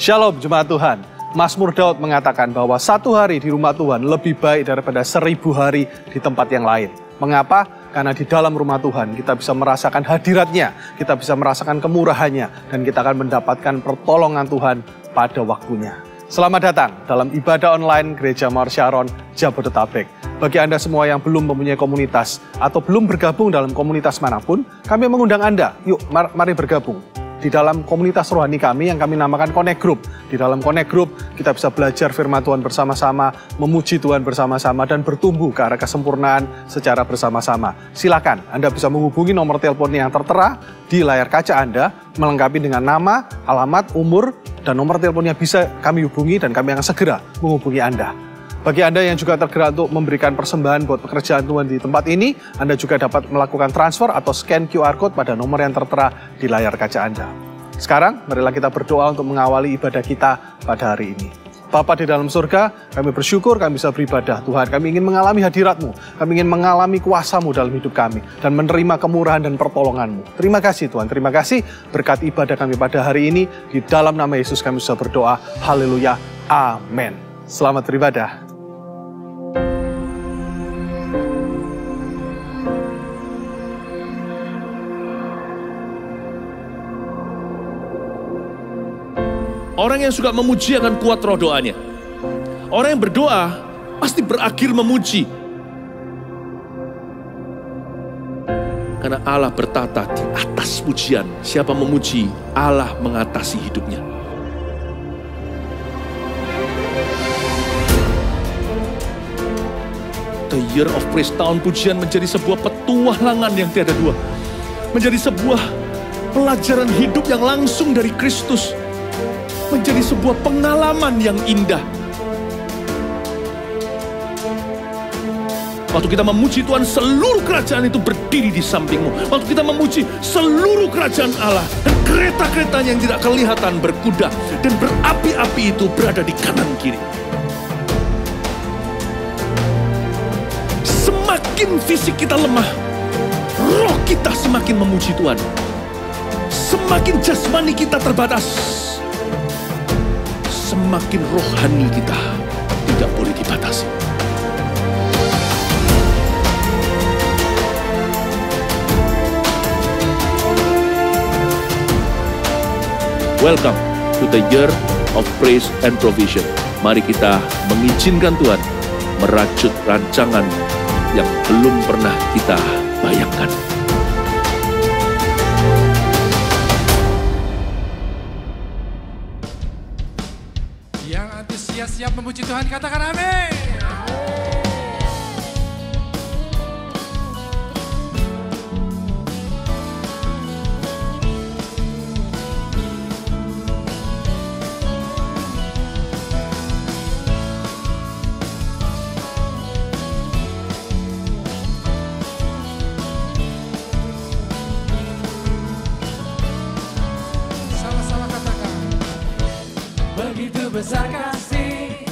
Shalom jemaat Tuhan. Mazmur Daud mengatakan bahwa 1 hari di rumah Tuhan lebih baik daripada 1000 hari di tempat yang lain. Mengapa? Karena di dalam rumah Tuhan kita bisa merasakan hadiratnya, kita bisa merasakan kemurahannya, dan kita akan mendapatkan pertolongan Tuhan pada waktunya. Selamat datang dalam ibadah online Gereja Mawar Syaron, Jabodetabek. Bagi Anda semua yang belum mempunyai komunitas atau belum bergabung dalam komunitas manapun, kami mengundang Anda, yuk mari bergabung di dalam komunitas rohani kami yang kami namakan Connect Group. Di dalam Connect Group, kita bisa belajar firman Tuhan bersama-sama, memuji Tuhan bersama-sama, dan bertumbuh ke arah kesempurnaan secara bersama-sama. Silakan, Anda bisa menghubungi nomor telepon yang tertera di layar kaca Anda, melengkapi dengan nama, alamat, umur, dan nomor teleponnya bisa kami hubungi dan kami akan segera menghubungi Anda. Bagi Anda yang juga tergerak untuk memberikan persembahan buat pekerjaan Tuhan di tempat ini, Anda juga dapat melakukan transfer atau scan QR Code pada nomor yang tertera di layar kaca Anda. Sekarang, marilah kita berdoa untuk mengawali ibadah kita pada hari ini. Bapa di dalam surga, kami bersyukur kami bisa beribadah. Tuhan, kami ingin mengalami hadirat-Mu, kami ingin mengalami kuasa-Mu dalam hidup kami, dan menerima kemurahan dan pertolongan-Mu. Terima kasih Tuhan, terima kasih berkat ibadah kami pada hari ini. Di dalam nama Yesus kami bisa berdoa. Haleluya, amin. Selamat beribadah. Orang yang suka memuji akan kuat roh doanya. Orang yang berdoa pasti berakhir memuji. Karena Allah bertata di atas pujian. Siapa memuji, Allah mengatasi hidupnya. The Year of Praise, tahun pujian, menjadi sebuah petualangan yang tiada dua. Menjadi sebuah pelajaran hidup yang langsung dari Kristus. Menjadi sebuah pengalaman yang indah. Waktu kita memuji Tuhan, seluruh kerajaan itu berdiri di sampingmu. Waktu kita memuji, seluruh kerajaan Allah dan kereta-keretanya yang tidak kelihatan berkuda dan berapi-api itu berada di kanan kiri. Semakin fisik kita lemah, roh kita semakin memuji Tuhan. Semakin jasmani kita terbatas, semakin rohani kita tidak boleh dibatasi. Welcome to the Year of Praise and Provision. Mari kita mengizinkan Tuhan merajut rancangan yang belum pernah kita bayangkan. Siap memuji Tuhan, katakan amin. Sama-sama katakan. Begitu besar kasih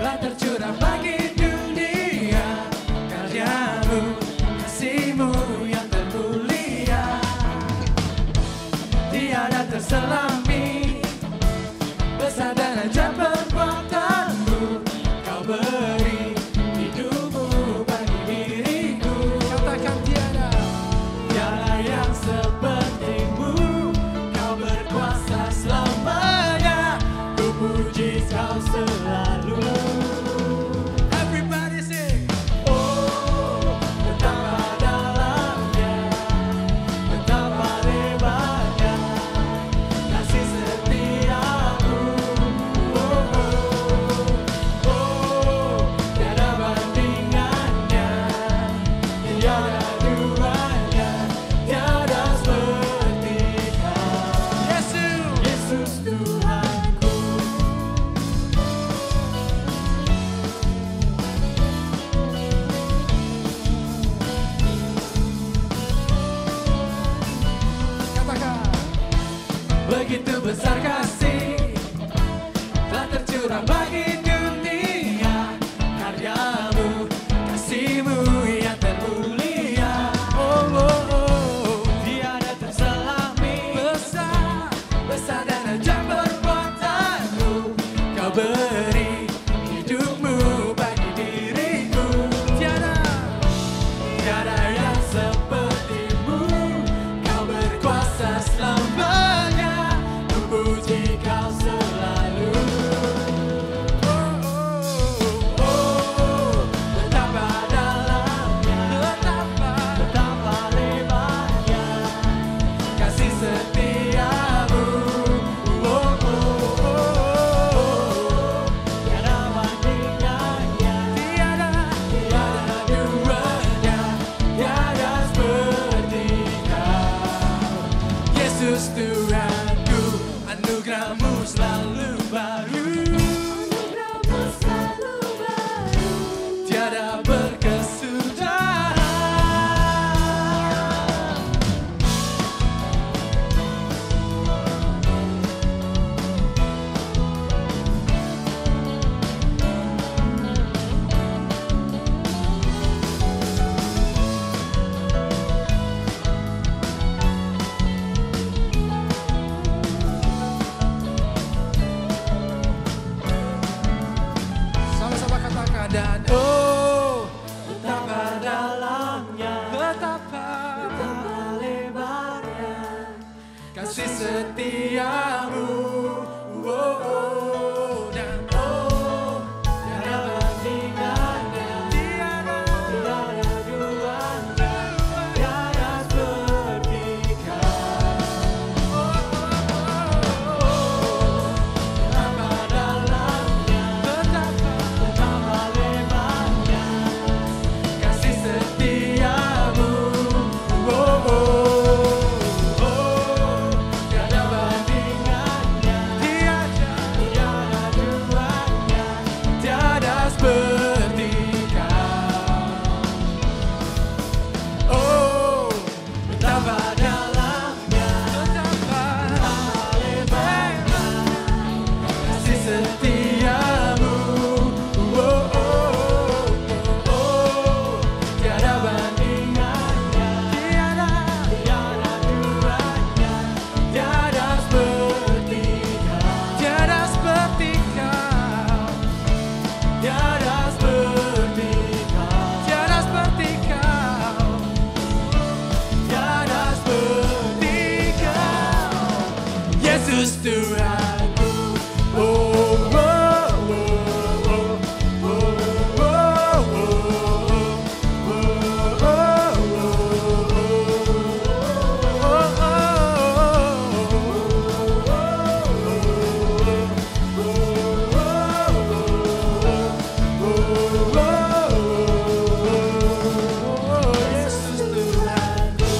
telah tercurah bagi dunia, karya-Mu, kasih-Mu yang termulia, tiada terselami, besar dan ajaib perbuatan-Mu, Kau beri hidup-Mu bagi diriku. Katakan tiada, tiada yang seperti-Mu, Kau berkuasa selamanya, ku puji Kau selalu. selalu baru, anugerahmu selalu baru, tiada berkesudahan. Sama-sama katakan dan oh betapa dalamnya, betapa lebarnya kasih setiamu, oh, oh, dan oh tiada bandingannya, tiada duanya, tiada seperti Kau. Oh, oh, oh, betapa dalamnya, betapa lebarnya kasih setiamu, oh, oh, oh, tiada bandingannya, tiada duanya, tiada seperti Kau. Oh, betapa dalamnya, betapa lebarnya kasih setiamu, oh, oh, oh, tiada bandingannya, tiada duanya, tiada seperti Kau, tiada seperti Kau, tiada seperti Kau, tiada seperti Kau, tiada seperti Kau, Yesus Tuhanku. Oh, oh, oh, oh, oh, oh, Yesus Tuhanku.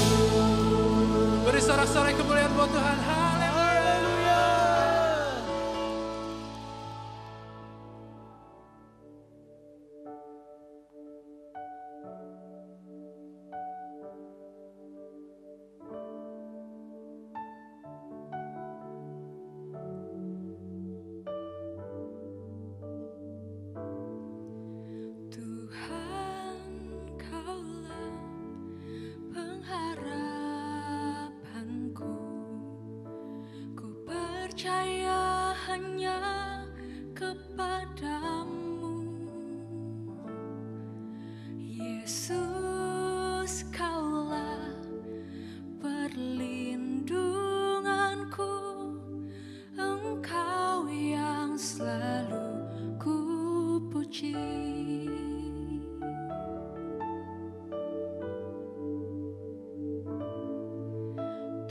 Beri sorak-sorai kemuliaan buat Tuhan. Haleluya. Tuhan, Kaulah pengharapanku. Ku percaya hanya kepadamu. Yesus, Kaulah perlindunganku. Engkau yang selalu ku puji.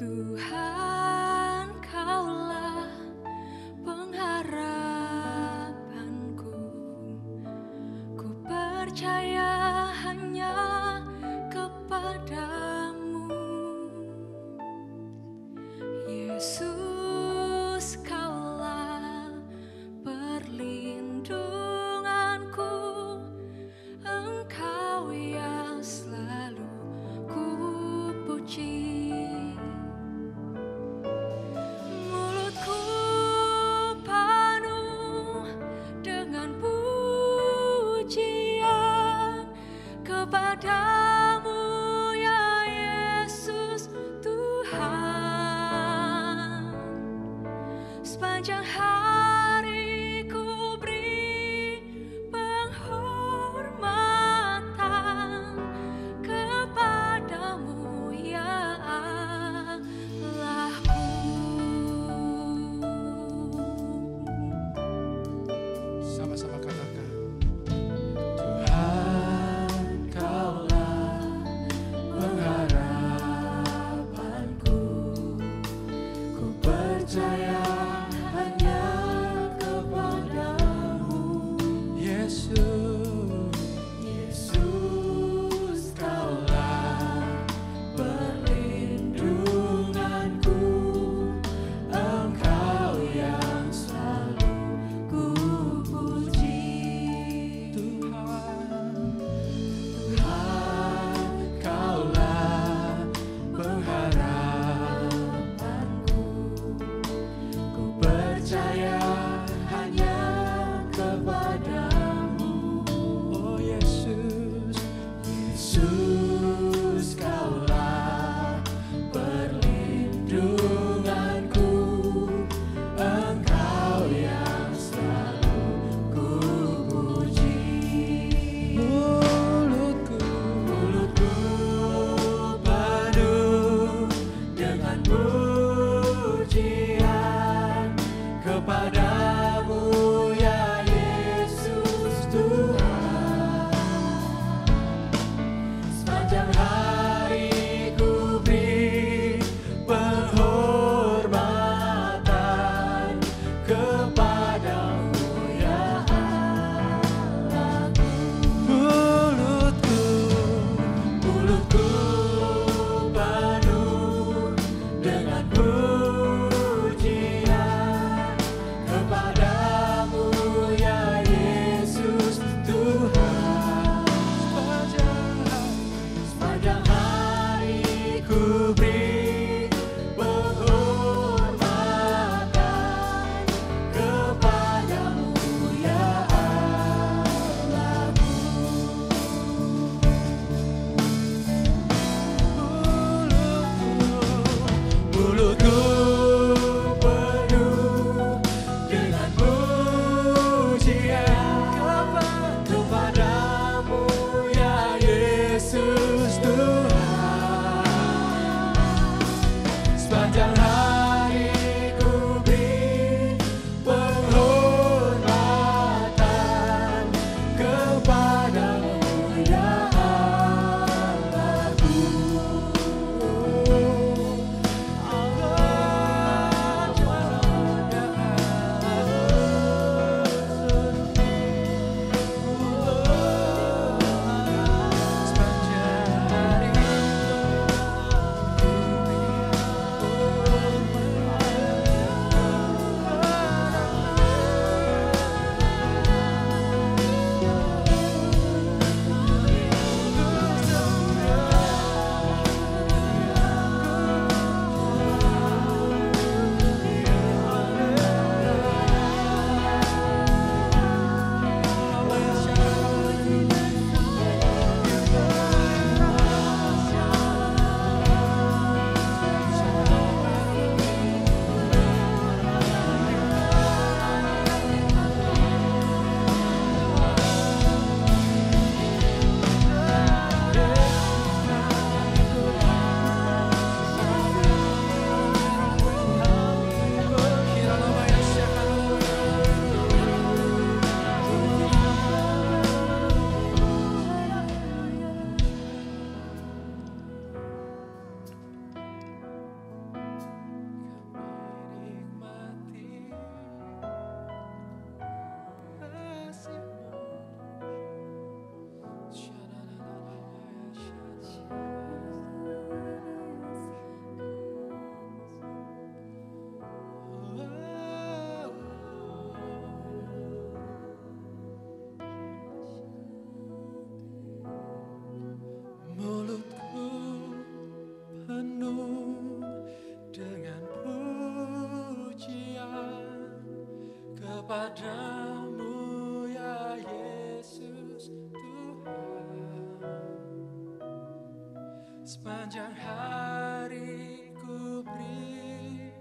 Tuhan, Kaulah pengharapanku. Ku percaya hanya kepadamu. Yesus, Kaulah perlindunganku. Engkau yang selalu ku puji. Mulutku penuh dengan pujian kepadamu, ya Yesus Tuhan. Sepanjang hari ku beri penghormatan kepadamu, ya Allahku. Sama-sama katakan. Tuhan, Kaulah pengharapanku. Ku percaya hanya kepadamu ya Yesus Tuhan. Sepanjang hari ku beri penghormatan kepadamu ya Allahku. Mulutku penuh dengan pujian kepadamu ya Yesus Tuhan. Sepanjang hari ku beri penghormatan kepadamu ya Allahku. Mulutku penuh dengan pujian kepadamu ya Yesus Tuhan. Sepanjang hari ku beri penghormatan kepadamu ya Allahku. Mulutku penuh dengan pujian kepadamu ya Yesus Tuhan. Sepanjang hari ku beri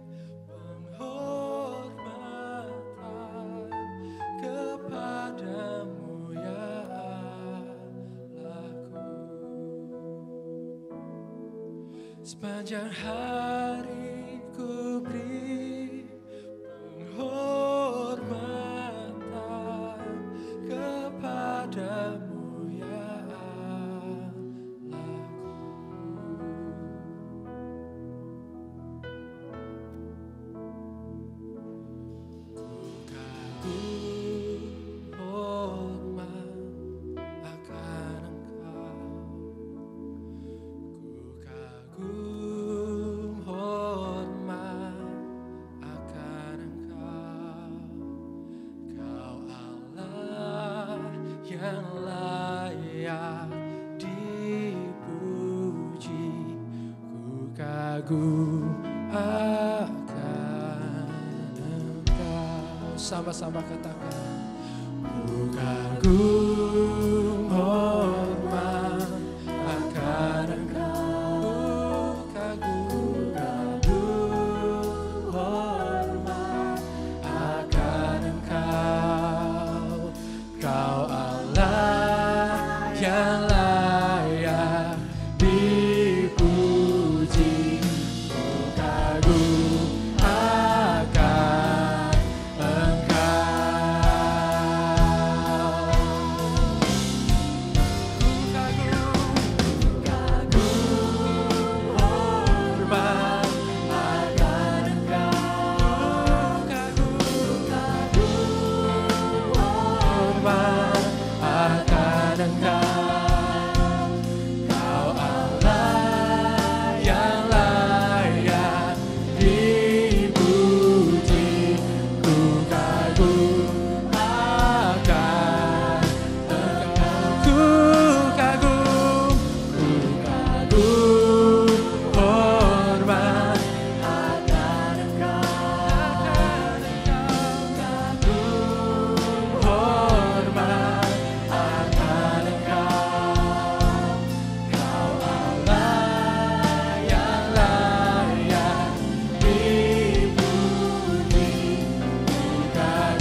penghormatan kepadamu ya sepanjang hari ku beri penghormatan kepadamu ya kagum akan Engkau. Sama-sama katakan, ku kagum hormat akan Engkau. Kagum hormat akan Engkau. Kau Allah yang layak dipuji. Ku kagum akan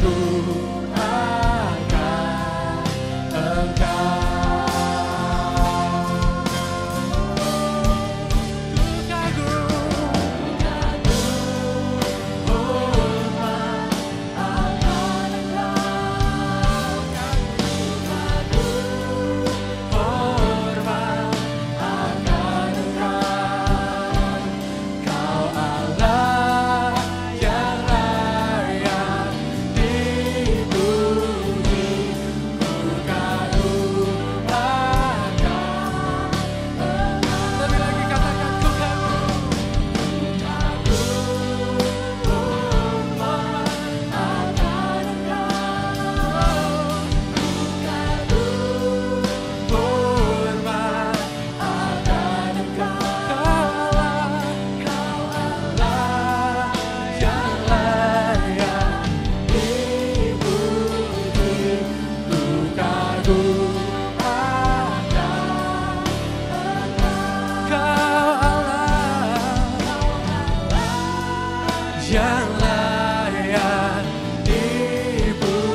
kagum akan Engkau. Yang layak dipuji,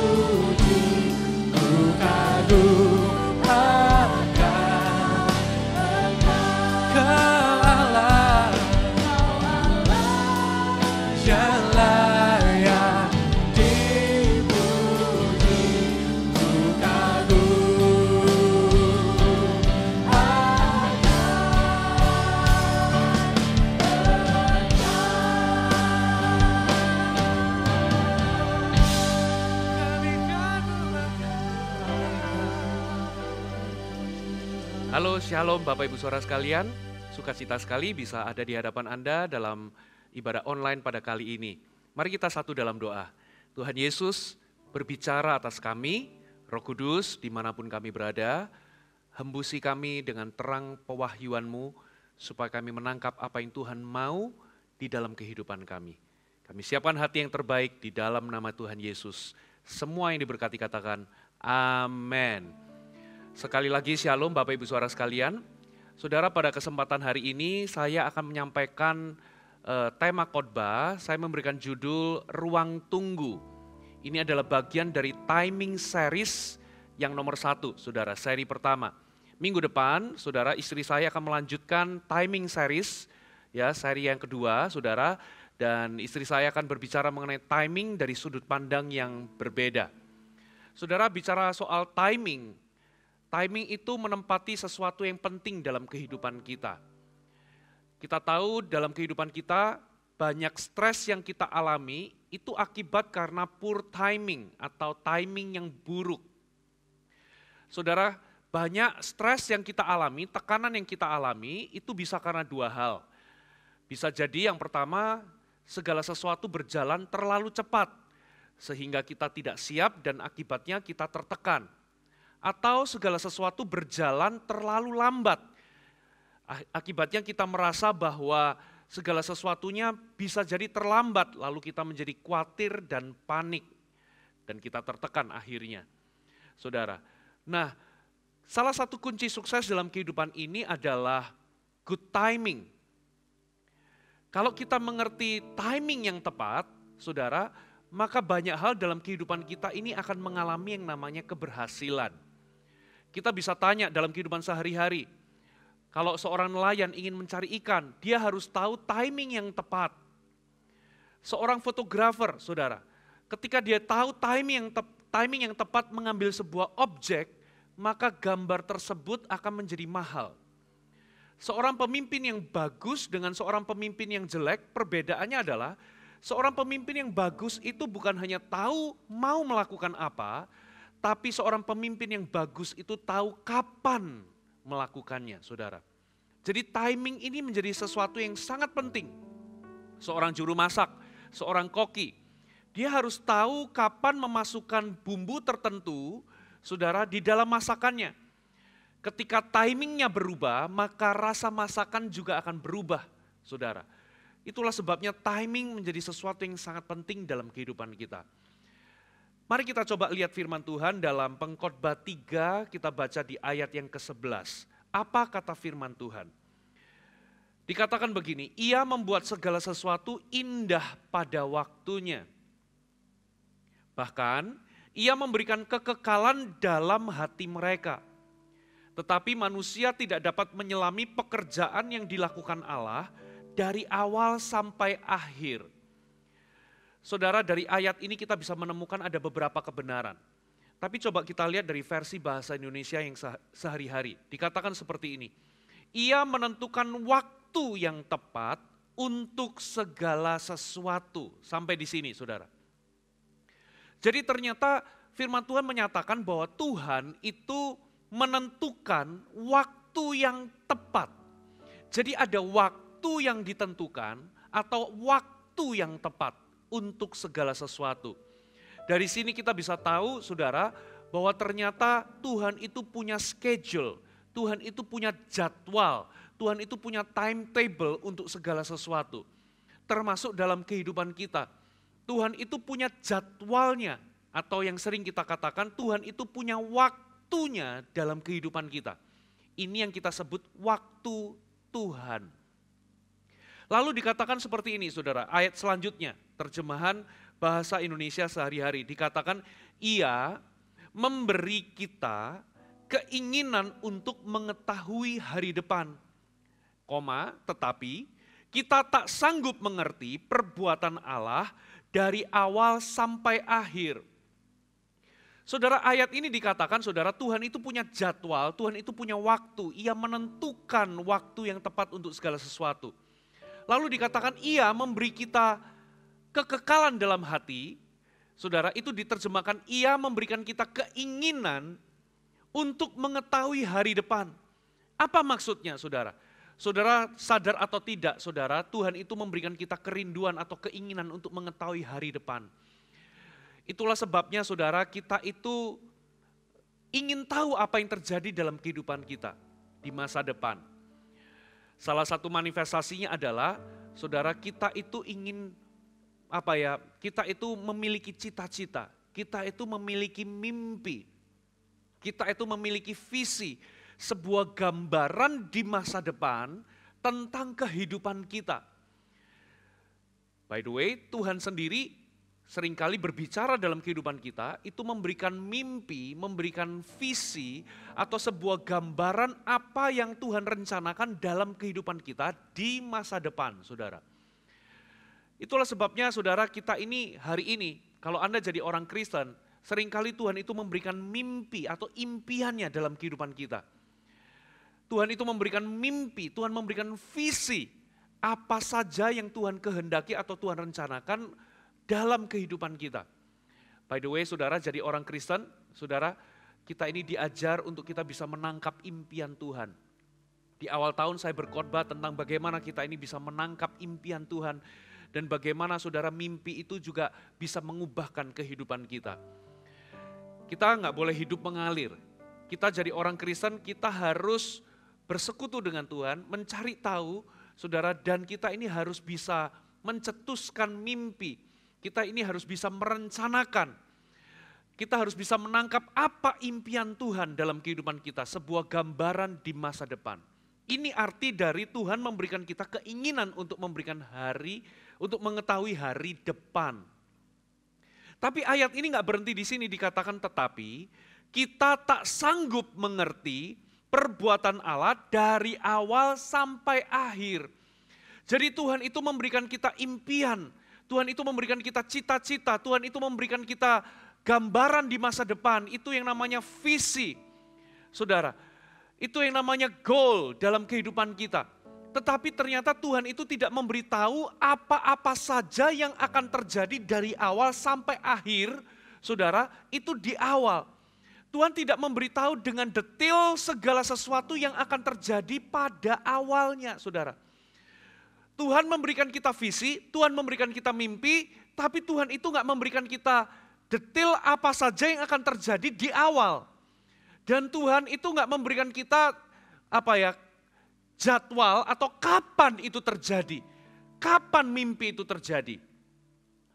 ku kagum akan Kau Allah yang layak dipuji, ku kagum Halo, Shalom Bapak Ibu Saudara sekalian. Sukacita sekali bisa ada di hadapan Anda dalam ibadah online pada kali ini. Mari kita satu dalam doa. Tuhan Yesus berbicara atas kami, Roh Kudus dimanapun kami berada, hembusi kami dengan terang pewahyuan-Mu, supaya kami menangkap apa yang Tuhan mau di dalam kehidupan kami. Kami siapkan hati yang terbaik di dalam nama Tuhan Yesus. Semua yang diberkati katakan, amin. Sekali lagi Shalom Bapak Ibu Saudara sekalian. Saudara, pada kesempatan hari ini saya akan menyampaikan tema khotbah. Saya memberikan judul Ruang Tunggu. Ini adalah bagian dari timing series yang nomor 1, saudara, seri pertama. Minggu depan, saudara, istri saya akan melanjutkan timing series, ya, seri yang kedua, saudara. Dan istri saya akan berbicara mengenai timing dari sudut pandang yang berbeda. Saudara, bicara soal timing. Timing itu menempati sesuatu yang penting dalam kehidupan kita. Kita tahu dalam kehidupan kita banyak stres yang kita alami itu akibat karena poor timing atau timing yang buruk. Saudara, banyak stres yang kita alami, tekanan yang kita alami itu bisa karena dua hal. Bisa jadi yang pertama, segala sesuatu berjalan terlalu cepat sehingga kita tidak siap dan akibatnya kita tertekan. Atau segala sesuatu berjalan terlalu lambat. Akibatnya kita merasa bahwa segala sesuatunya bisa jadi terlambat, lalu kita menjadi khawatir dan panik. Dan kita tertekan akhirnya. Saudara, nah salah satu kunci sukses dalam kehidupan ini adalah good timing. Kalau kita mengerti timing yang tepat, saudara, maka banyak hal dalam kehidupan kita ini akan mengalami yang namanya keberhasilan. Kita bisa tanya dalam kehidupan sehari-hari, kalau seorang nelayan ingin mencari ikan, dia harus tahu timing yang tepat. Seorang fotografer, saudara, ketika dia tahu timing yang tepat mengambil sebuah objek, maka gambar tersebut akan menjadi mahal. Seorang pemimpin yang bagus dengan seorang pemimpin yang jelek, perbedaannya adalah seorang pemimpin yang bagus itu bukan hanya tahu mau melakukan apa, tapi seorang pemimpin yang bagus itu tahu kapan melakukannya, saudara. Jadi timing ini menjadi sesuatu yang sangat penting. Seorang juru masak, seorang koki, dia harus tahu kapan memasukkan bumbu tertentu, saudara, di dalam masakannya. Ketika timingnya berubah, maka rasa masakan juga akan berubah, saudara. Itulah sebabnya timing menjadi sesuatu yang sangat penting dalam kehidupan kita. Mari kita coba lihat firman Tuhan dalam Pengkhotbah 3, kita baca di ayat yang ke-11. Apa kata firman Tuhan? Dikatakan begini, ia membuat segala sesuatu indah pada waktunya. Bahkan ia memberikan kekekalan dalam hati mereka. Tetapi manusia tidak dapat menyelami pekerjaan yang dilakukan Allah dari awal sampai akhir. Saudara, dari ayat ini kita bisa menemukan ada beberapa kebenaran. Tapi coba kita lihat dari versi bahasa Indonesia yang sehari-hari. Dikatakan seperti ini. Ia menentukan waktu yang tepat untuk segala sesuatu. Sampai di sini, saudara. Jadi ternyata firman Tuhan menyatakan bahwa Tuhan itu menentukan waktu yang tepat. Jadi ada waktu yang ditentukan atau waktu yang tepat untuk segala sesuatu. Dari sini kita bisa tahu, saudara, bahwa ternyata Tuhan itu punya schedule, Tuhan itu punya jadwal, Tuhan itu punya timetable untuk segala sesuatu. Termasuk dalam kehidupan kita. Tuhan itu punya jadwalnya, atau yang sering kita katakan Tuhan itu punya waktunya dalam kehidupan kita. Ini yang kita sebut waktu Tuhan. Lalu dikatakan seperti ini, saudara, ayat selanjutnya, terjemahan bahasa Indonesia sehari-hari, dikatakan ia memberi kita keinginan untuk mengetahui hari depan, tetapi kita tak sanggup mengerti perbuatan Allah dari awal sampai akhir. Saudara, ayat ini dikatakan, saudara, Tuhan itu punya jadwal, Tuhan itu punya waktu. Ia menentukan waktu yang tepat untuk segala sesuatu. Lalu dikatakan ia memberi kita kekekalan dalam hati. Saudara, itu diterjemahkan ia memberikan kita keinginan untuk mengetahui hari depan. Apa maksudnya, saudara? Saudara sadar atau tidak, saudara, Tuhan itu memberikan kita kerinduan atau keinginan untuk mengetahui hari depan. Itulah sebabnya, saudara, kita itu ingin tahu apa yang terjadi dalam kehidupan kita di masa depan. Salah satu manifestasinya adalah, saudara, kita itu ingin kita itu memiliki cita-cita, kita itu memiliki mimpi, kita itu memiliki visi, sebuah gambaran di masa depan tentang kehidupan kita. By the way, Tuhan sendiri seringkali berbicara dalam kehidupan kita, itu memberikan mimpi, memberikan visi, atau sebuah gambaran apa yang Tuhan rencanakan dalam kehidupan kita di masa depan, saudara. Itulah sebabnya, saudara, kita ini hari ini, kalau Anda jadi orang Kristen, seringkali Tuhan itu memberikan mimpi atau impiannya dalam kehidupan kita. Tuhan itu memberikan mimpi, Tuhan memberikan visi, apa saja yang Tuhan kehendaki atau Tuhan rencanakan dalam kehidupan kita. By the way, saudara, jadi orang Kristen, saudara, kita ini diajar untuk kita bisa menangkap impian Tuhan. Di awal tahun saya berkhotbah tentang bagaimana kita ini bisa menangkap impian Tuhan, dan bagaimana, saudara, mimpi itu juga bisa mengubahkan kehidupan kita. Kita nggak boleh hidup mengalir. Kita jadi orang Kristen, kita harus bersekutu dengan Tuhan, mencari tahu, saudara, dan kita ini harus bisa mencetuskan mimpi. Kita ini harus bisa merencanakan. Kita harus bisa menangkap apa impian Tuhan dalam kehidupan kita, sebuah gambaran di masa depan. Ini arti dari Tuhan memberikan kita keinginan untuk memberikan untuk mengetahui hari depan. Tapi ayat ini nggak berhenti di sini, dikatakan tetapi kita tak sanggup mengerti perbuatan Allah dari awal sampai akhir. Jadi Tuhan itu memberikan kita impian, Tuhan itu memberikan kita cita-cita, Tuhan itu memberikan kita gambaran di masa depan, itu yang namanya visi. Saudara, itu yang namanya goal dalam kehidupan kita. Tetapi ternyata Tuhan itu tidak memberitahu apa-apa saja yang akan terjadi dari awal sampai akhir, saudara, itu di awal. Tuhan tidak memberitahu dengan detail segala sesuatu yang akan terjadi pada awalnya, saudara. Tuhan memberikan kita visi, Tuhan memberikan kita mimpi, tapi Tuhan itu nggak memberikan kita detail apa saja yang akan terjadi di awal. Dan Tuhan itu nggak memberikan kita jadwal atau kapan itu terjadi, kapan mimpi itu terjadi,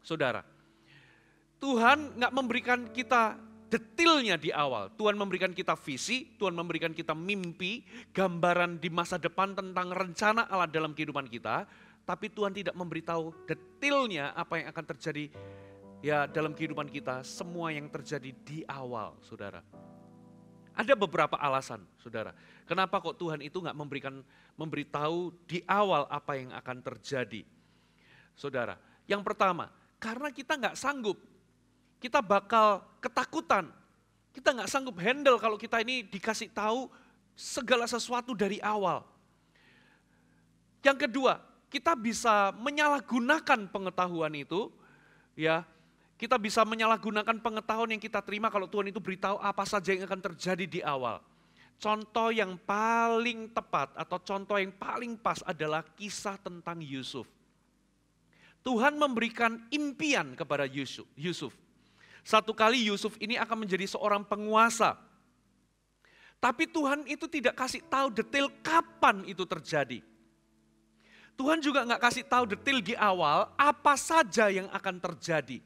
saudara. Tuhan nggak memberikan kita detailnya di awal. Tuhan memberikan kita visi, Tuhan memberikan kita mimpi, gambaran di masa depan tentang rencana Allah dalam kehidupan kita. Tapi Tuhan tidak memberitahu detailnya apa yang akan terjadi ya dalam kehidupan kita, semua yang terjadi di awal, saudara. Ada beberapa alasan, saudara. Kenapa kok Tuhan itu nggak memberitahu di awal apa yang akan terjadi, saudara. Yang pertama, karena kita nggak sanggup, kita bakal ketakutan. Kita nggak sanggup handle kalau kita ini dikasih tahu segala sesuatu dari awal. Yang kedua, kita bisa menyalahgunakan pengetahuan itu, ya. Kita bisa menyalahgunakan pengetahuan yang kita terima kalau Tuhan itu beritahu apa saja yang akan terjadi di awal. Contoh yang paling tepat atau contoh yang paling pas adalah kisah tentang Yusuf. Tuhan memberikan impian kepada Yusuf. Satu kali Yusuf ini akan menjadi seorang penguasa. Tapi Tuhan itu tidak kasih tahu detail kapan itu terjadi. Tuhan juga nggak kasih tahu detail di awal apa saja yang akan terjadi.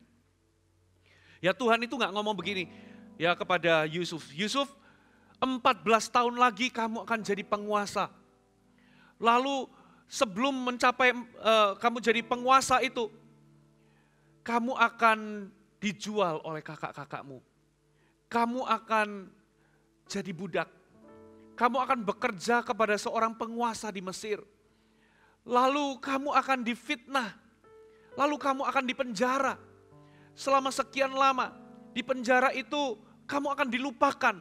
Ya Tuhan itu nggak ngomong begini ya kepada Yusuf. Yusuf 14 tahun lagi kamu akan jadi penguasa. Lalu sebelum mencapai kamu jadi penguasa itu, kamu akan dijual oleh kakak-kakakmu. Kamu akan jadi budak. Kamu akan bekerja kepada seorang penguasa di Mesir. Lalu kamu akan difitnah. Lalu kamu akan dipenjara. Selama sekian lama, di penjara itu kamu akan dilupakan.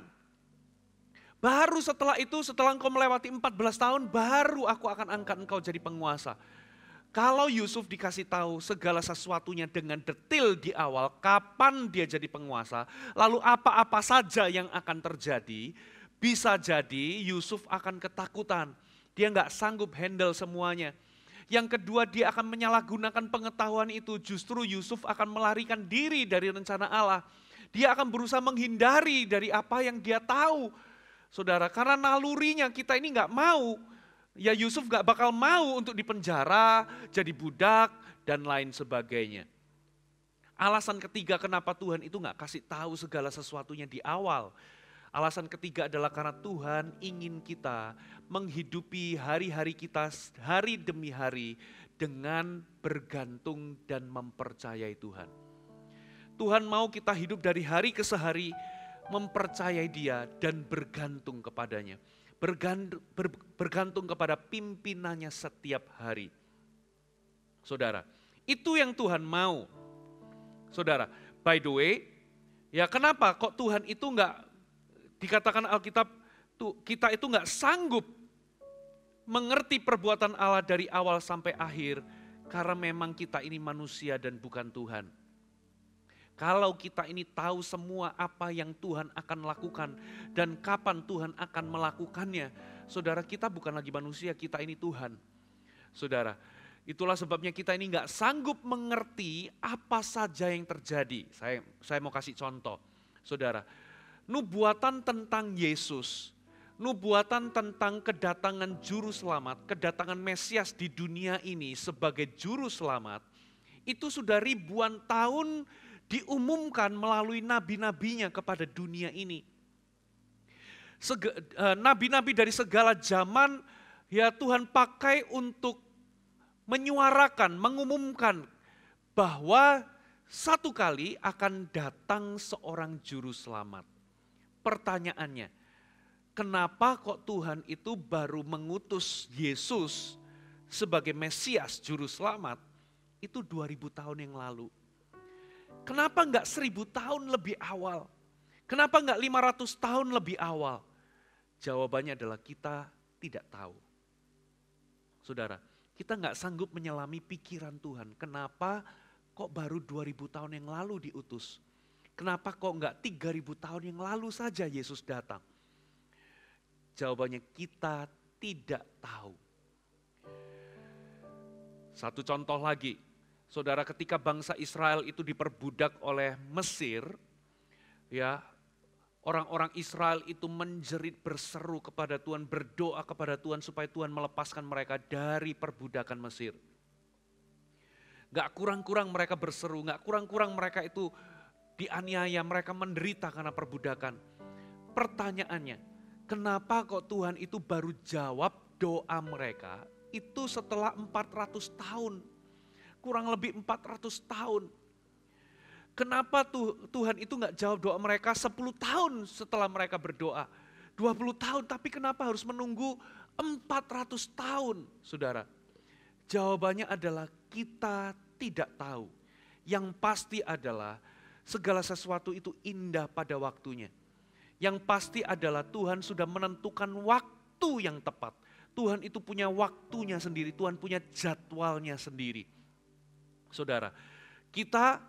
Baru setelah itu, setelah engkau melewati 14 tahun, baru aku akan angkat engkau jadi penguasa. Kalau Yusuf dikasih tahu segala sesuatunya dengan detail di awal, kapan dia jadi penguasa, lalu apa-apa saja yang akan terjadi, bisa jadi Yusuf akan ketakutan. Dia nggak sanggup handle semuanya. Yang kedua, dia akan menyalahgunakan pengetahuan itu. Justru Yusuf akan melarikan diri dari rencana Allah. Dia akan berusaha menghindari dari apa yang dia tahu. Saudara, karena nalurinya kita ini nggak mau. Ya Yusuf nggak bakal mau untuk dipenjara, jadi budak, dan lain sebagainya. Alasan ketiga kenapa Tuhan itu nggak kasih tahu segala sesuatunya di awal. Alasan ketiga adalah karena Tuhan ingin kita menghidupi hari-hari kita hari demi hari dengan bergantung dan mempercayai Tuhan. Tuhan mau kita hidup dari hari ke hari mempercayai Dia dan bergantung kepadanya. Bergantung kepada pimpinannya setiap hari. Saudara, itu yang Tuhan mau. Saudara, by the way, ya kenapa kok Tuhan itu enggak, dikatakan Alkitab, kita itu enggak sanggup mengerti perbuatan Allah dari awal sampai akhir, karena memang kita ini manusia dan bukan Tuhan. Kalau kita ini tahu semua apa yang Tuhan akan lakukan dan kapan Tuhan akan melakukannya, saudara, kita bukan lagi manusia, kita ini Tuhan. Saudara, itulah sebabnya kita ini enggak sanggup mengerti apa saja yang terjadi. Saya mau kasih contoh, saudara. Nubuatan tentang Yesus, nubuatan tentang kedatangan juru selamat, kedatangan Mesias di dunia ini sebagai juru selamat, itu sudah ribuan tahun diumumkan melalui nabi-nabinya kepada dunia ini. Nabi-nabi dari segala zaman ya Tuhan pakai untuk menyuarakan, mengumumkan bahwa satu kali akan datang seorang juru selamat. Pertanyaannya, kenapa kok Tuhan itu baru mengutus Yesus sebagai Mesias juru selamat itu 2000 tahun yang lalu? Kenapa enggak 1000 tahun lebih awal? Kenapa enggak 500 tahun lebih awal? Jawabannya adalah kita tidak tahu. Saudara, kita enggak sanggup menyelami pikiran Tuhan. Kenapa kok baru 2000 tahun yang lalu diutus? Kenapa kok enggak 3000 tahun yang lalu saja Yesus datang? Jawabannya kita tidak tahu. Satu contoh lagi, saudara, ketika bangsa Israel itu diperbudak oleh Mesir, ya, orang-orang Israel itu menjerit berseru kepada Tuhan, berdoa kepada Tuhan supaya Tuhan melepaskan mereka dari perbudakan Mesir. Gak kurang-kurang mereka berseru, gak kurang-kurang mereka itu dianiaya, mereka menderita karena perbudakan. Pertanyaannya, kenapa kok Tuhan itu baru jawab doa mereka itu setelah 400 tahun? Kurang lebih 400 tahun. Kenapa Tuhan itu nggak jawab doa mereka 10 tahun setelah mereka berdoa? 20 tahun, tapi kenapa harus menunggu 400 tahun, saudara? Jawabannya adalah kita tidak tahu. Yang pasti adalah segala sesuatu itu indah pada waktunya. Yang pasti adalah Tuhan sudah menentukan waktu yang tepat. Tuhan itu punya waktunya sendiri, Tuhan punya jadwalnya sendiri. Saudara, kita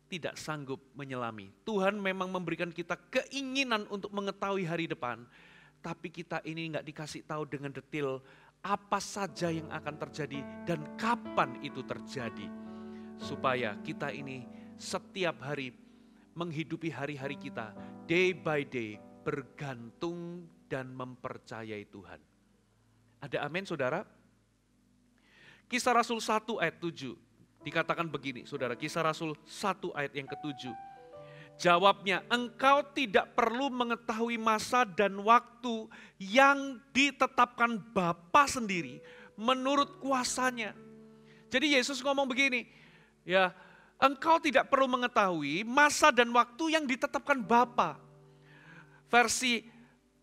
tidak sanggup menyelami. Tuhan memang memberikan kita keinginan untuk mengetahui hari depan, tapi kita ini nggak dikasih tahu dengan detail apa saja yang akan terjadi dan kapan itu terjadi. Supaya kita ini setiap hari menghidupi hari-hari kita day by day bergantung dan mempercayai Tuhan. Ada amin saudara? Kisah Rasul 1 ayat 7 dikatakan begini saudara, Kisah Rasul 1 ayat yang ke-7. Jawabnya, engkau tidak perlu mengetahui masa dan waktu yang ditetapkan Bapa sendiri menurut kuasanya. Jadi Yesus ngomong begini, ya, engkau tidak perlu mengetahui masa dan waktu yang ditetapkan Bapa. Versi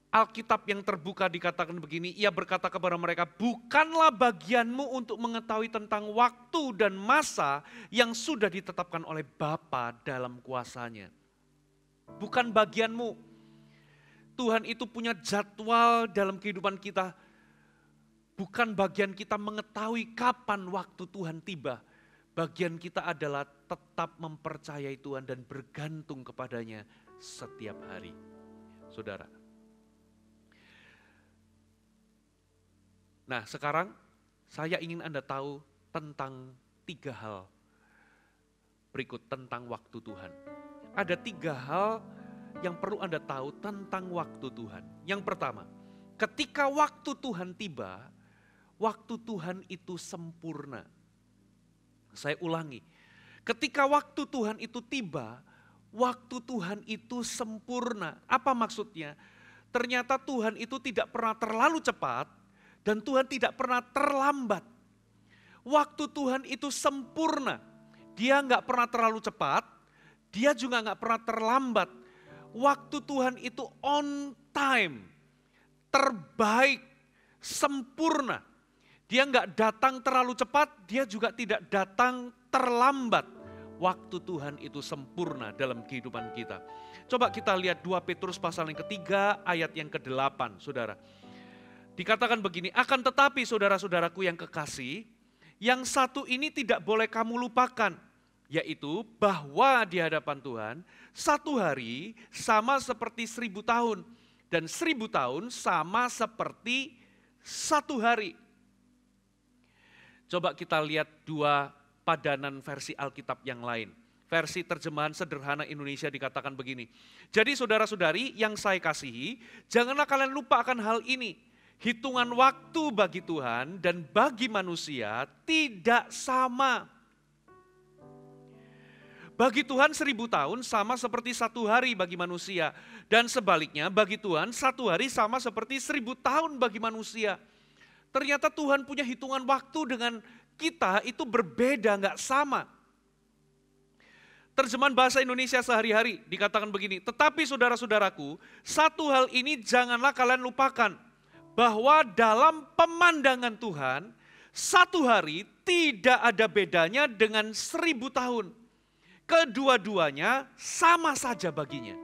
Alkitab yang terbuka dikatakan begini, ia berkata kepada mereka, bukanlah bagianmu untuk mengetahui tentang waktu dan masa yang sudah ditetapkan oleh Bapa dalam kuasanya. Bukan bagianmu. Tuhan itu punya jadwal dalam kehidupan kita. Bukan bagian kita mengetahui kapan waktu Tuhan tiba. Bagian kita adalah tetap mempercayai Tuhan dan bergantung kepadanya setiap hari. Saudara. Nah sekarang saya ingin Anda tahu tentang 3 hal berikut tentang waktu Tuhan. Ada 3 hal yang perlu Anda tahu tentang waktu Tuhan. Yang pertama, ketika waktu Tuhan tiba, waktu Tuhan itu sempurna. Saya ulangi, ketika waktu Tuhan itu tiba, waktu Tuhan itu sempurna. Apa maksudnya? Ternyata Tuhan itu tidak pernah terlalu cepat dan Tuhan tidak pernah terlambat. Waktu Tuhan itu sempurna. Dia nggak pernah terlalu cepat, dia juga nggak pernah terlambat. Waktu Tuhan itu on time, terbaik, sempurna. Dia nggak datang terlalu cepat, dia juga tidak datang terlambat. Waktu Tuhan itu sempurna dalam kehidupan kita. Coba kita lihat 2 Petrus pasal yang ketiga ayat yang ke-8, saudara. Dikatakan begini, akan tetapi saudara-saudaraku yang kekasih, yang satu ini tidak boleh kamu lupakan, yaitu bahwa di hadapan Tuhan, 1 hari sama seperti 1000 tahun, dan 1000 tahun sama seperti 1 hari. Coba kita lihat 2 padanan versi Alkitab yang lain. Versi terjemahan sederhana Indonesia dikatakan begini. Jadi saudara-saudari yang saya kasihi, janganlah kalian lupa akan hal ini. Hitungan waktu bagi Tuhan dan bagi manusia tidak sama. Bagi Tuhan 1000 tahun sama seperti 1 hari bagi manusia. Dan sebaliknya bagi Tuhan 1 hari sama seperti 1000 tahun bagi manusia. Ternyata Tuhan punya hitungan waktu dengan kita itu berbeda, nggak sama. Terjemahan bahasa Indonesia sehari-hari dikatakan begini, tetapi saudara-saudaraku, 1 hal ini janganlah kalian lupakan, bahwa dalam pemandangan Tuhan, 1 hari tidak ada bedanya dengan 1000 tahun. Kedua-duanya sama saja baginya.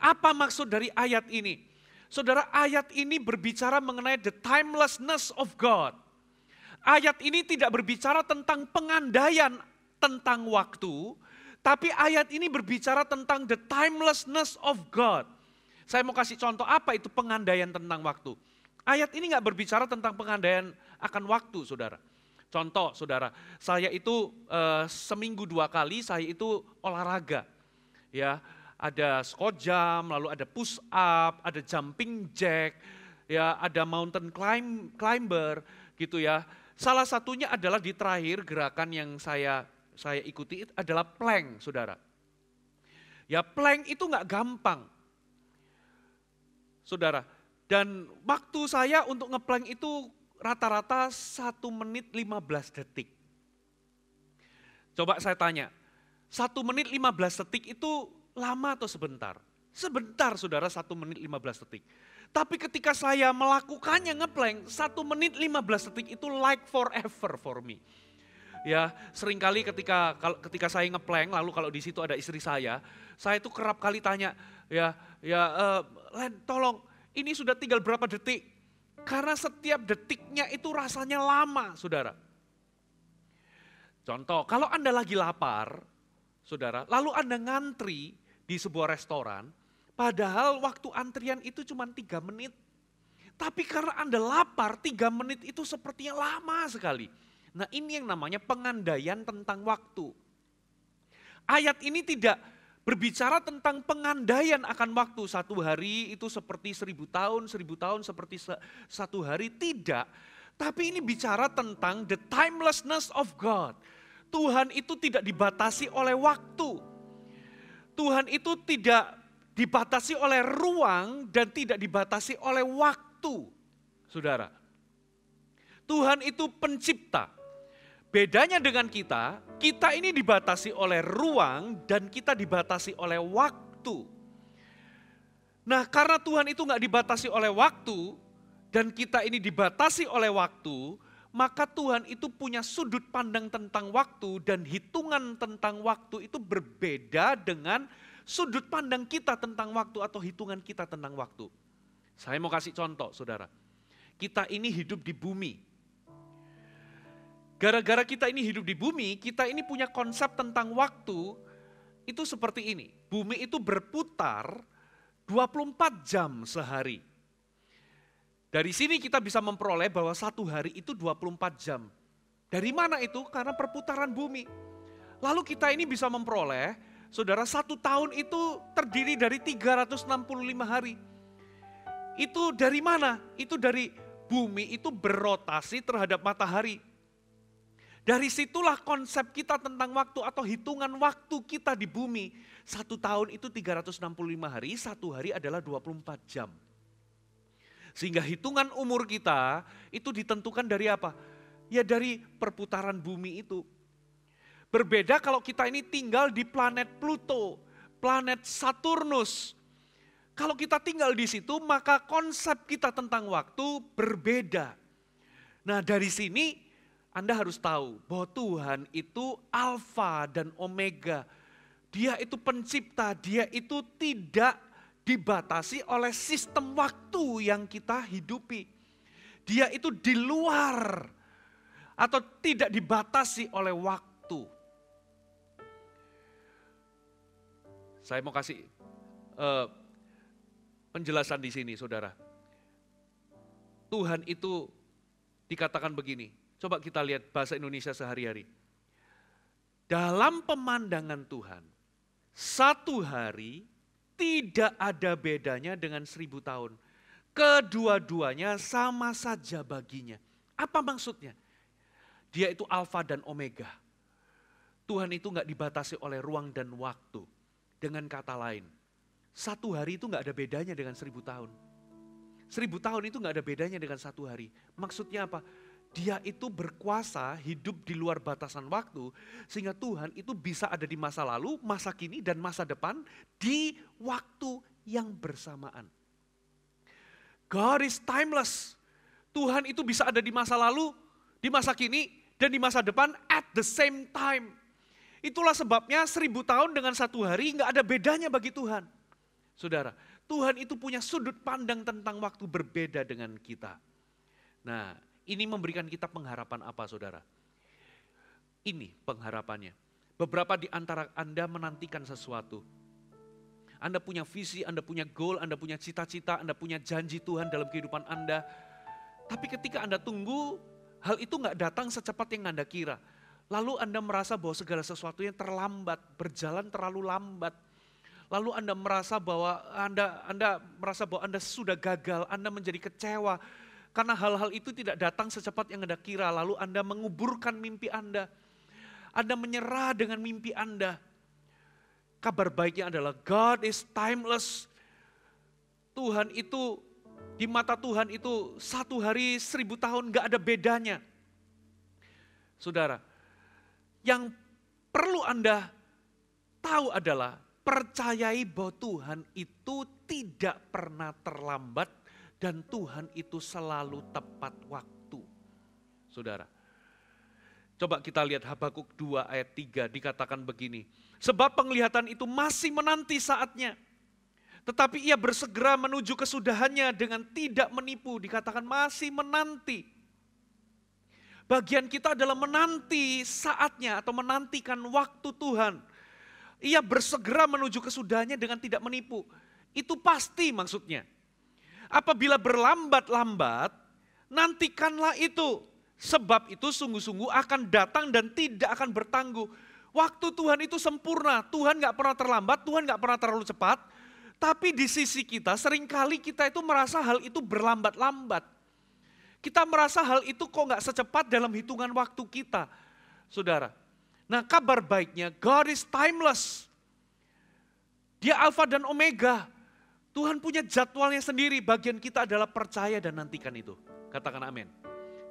Apa maksud dari ayat ini? Saudara, ayat ini berbicara mengenai the timelessness of God. Ayat ini tidak berbicara tentang pengandaian tentang waktu, tapi ayat ini berbicara tentang the timelessness of God. Saya mau kasih contoh apa itu pengandaian tentang waktu. Ayat ini nggak berbicara tentang pengandaian akan waktu, saudara. Contoh, saudara, saya itu seminggu 2 kali saya itu olahraga, ya. Ada squat jump, lalu ada push up, ada jumping jack, ya, ada mountain climber, gitu ya. Salah satunya adalah di terakhir gerakan yang saya ikuti adalah plank, saudara. Ya, plank itu nggak gampang, saudara. Dan waktu saya untuk ngeplank itu rata-rata 1 menit 15 detik. Coba saya tanya, 1 menit 15 detik itu lama atau sebentar? Sebentar saudara, 1 menit 15 detik. Tapi ketika saya melakukannya ngeplank, 1 menit 15 detik itu like forever for me. Ya, seringkali ketika saya ngeplank, lalu kalau di situ ada istri saya itu kerap kali tanya, Len tolong, ini sudah tinggal berapa detik? Karena setiap detiknya itu rasanya lama, saudara. Contoh, kalau Anda lagi lapar, saudara, lalu Anda ngantri di sebuah restoran, padahal waktu antrian itu cuma 3 menit. Tapi karena Anda lapar, 3 menit itu sepertinya lama sekali. Nah, ini yang namanya pengandaian tentang waktu. Ayat ini tidak berbicara tentang pengandaian akan waktu. 1 hari itu seperti 1000 tahun, 1000 tahun seperti 1 hari. Tidak. Tapi ini bicara tentang the timelessness of God. Tuhan itu tidak dibatasi oleh waktu. Tuhan itu tidak dibatasi oleh ruang dan tidak dibatasi oleh waktu. Saudara, Tuhan itu pencipta. Bedanya dengan kita ini dibatasi oleh ruang dan kita dibatasi oleh waktu. Nah, karena Tuhan itu nggak dibatasi oleh waktu dan kita ini dibatasi oleh waktu, maka Tuhan itu punya sudut pandang tentang waktu dan hitungan tentang waktu itu berbeda dengan sudut pandang kita tentang waktu atau hitungan kita tentang waktu. Saya mau kasih contoh, saudara. Kita ini hidup di bumi. Gara-gara kita ini hidup di bumi, kita ini punya konsep tentang waktu itu seperti ini. Bumi itu berputar 24 jam sehari. Dari sini kita bisa memperoleh bahwa 1 hari itu 24 jam. Dari mana itu? Karena perputaran bumi. Lalu kita ini bisa memperoleh, saudara, 1 tahun itu terdiri dari 365 hari. Itu dari mana? Itu dari bumi itu berotasi terhadap matahari. Dari situlah konsep kita tentang waktu atau hitungan waktu kita di bumi. 1 tahun itu 365 hari, 1 hari adalah 24 jam. Sehingga hitungan umur kita itu ditentukan dari apa? Ya dari perputaran bumi itu. Berbeda kalau kita ini tinggal di planet Pluto, planet Saturnus. Kalau kita tinggal di situ maka konsep kita tentang waktu berbeda. Nah, dari sini Anda harus tahu bahwa Tuhan itu Alfa dan Omega. Dia itu pencipta, dia itu tidak dibatasi oleh sistem waktu yang kita hidupi. Dia itu di luar atau tidak dibatasi oleh waktu. Saya mau kasih penjelasan di sini, saudara. Tuhan itu dikatakan begini. Coba kita lihat bahasa Indonesia sehari-hari. Dalam pemandangan Tuhan, 1 hari tidak ada bedanya dengan 1000 tahun. Kedua-duanya sama saja baginya. Apa maksudnya? Dia itu Alfa dan Omega. Tuhan itu nggak dibatasi oleh ruang dan waktu. Dengan kata lain, 1 hari itu nggak ada bedanya dengan 1000 tahun. 1000 tahun itu nggak ada bedanya dengan 1 hari. Maksudnya apa? Dia itu berkuasa hidup di luar batasan waktu sehingga Tuhan itu bisa ada di masa lalu, masa kini dan masa depan di waktu yang bersamaan. God is timeless. Tuhan itu bisa ada di masa lalu, di masa kini dan di masa depan at the same time. Itulah sebabnya 1000 tahun dengan 1 hari nggak ada bedanya bagi Tuhan. Saudara, Tuhan itu punya sudut pandang tentang waktu berbeda dengan kita. Nah, ini memberikan kita pengharapan apa, saudara? Ini pengharapannya. Beberapa di antara Anda menantikan sesuatu. Anda punya visi, Anda punya goal, Anda punya cita-cita, Anda punya janji Tuhan dalam kehidupan Anda. Tapi ketika Anda tunggu, hal itu nggak datang secepat yang Anda kira. Lalu Anda merasa bahwa segala sesuatunya terlambat, berjalan terlalu lambat. Lalu Anda merasa bahwa Anda sudah gagal, Anda menjadi kecewa. Karena hal-hal itu tidak datang secepat yang Anda kira, lalu Anda menguburkan mimpi Anda. Anda menyerah dengan mimpi Anda. Kabar baiknya adalah God is timeless. Tuhan itu, di mata Tuhan itu 1 hari 1000 tahun gak ada bedanya. Saudara, yang perlu Anda tahu adalah percayai bahwa Tuhan itu tidak pernah terlambat dan Tuhan itu selalu tepat waktu. Saudara, coba kita lihat Habakuk 2 ayat 3 dikatakan begini. Sebab penglihatan itu masih menanti saatnya. Tetapi ia bersegera menuju kesudahannya dengan tidak menipu. Dikatakan masih menanti. Bagian kita adalah menanti saatnya atau menantikan waktu Tuhan. Ia bersegera menuju kesudahannya dengan tidak menipu. Itu pasti maksudnya. Apabila berlambat-lambat, nantikanlah itu. Sebab itu sungguh-sungguh akan datang dan tidak akan bertangguh. Waktu Tuhan itu sempurna, Tuhan gak pernah terlambat, Tuhan gak pernah terlalu cepat. Tapi di sisi kita, seringkali kita itu merasa hal itu berlambat-lambat. Kita merasa hal itu kok gak secepat dalam hitungan waktu kita. Saudara, nah kabar baiknya, God is timeless. Dia Alfa dan Omega. Tuhan punya jadwalnya sendiri, bagian kita adalah percaya dan nantikan itu. Katakan amin.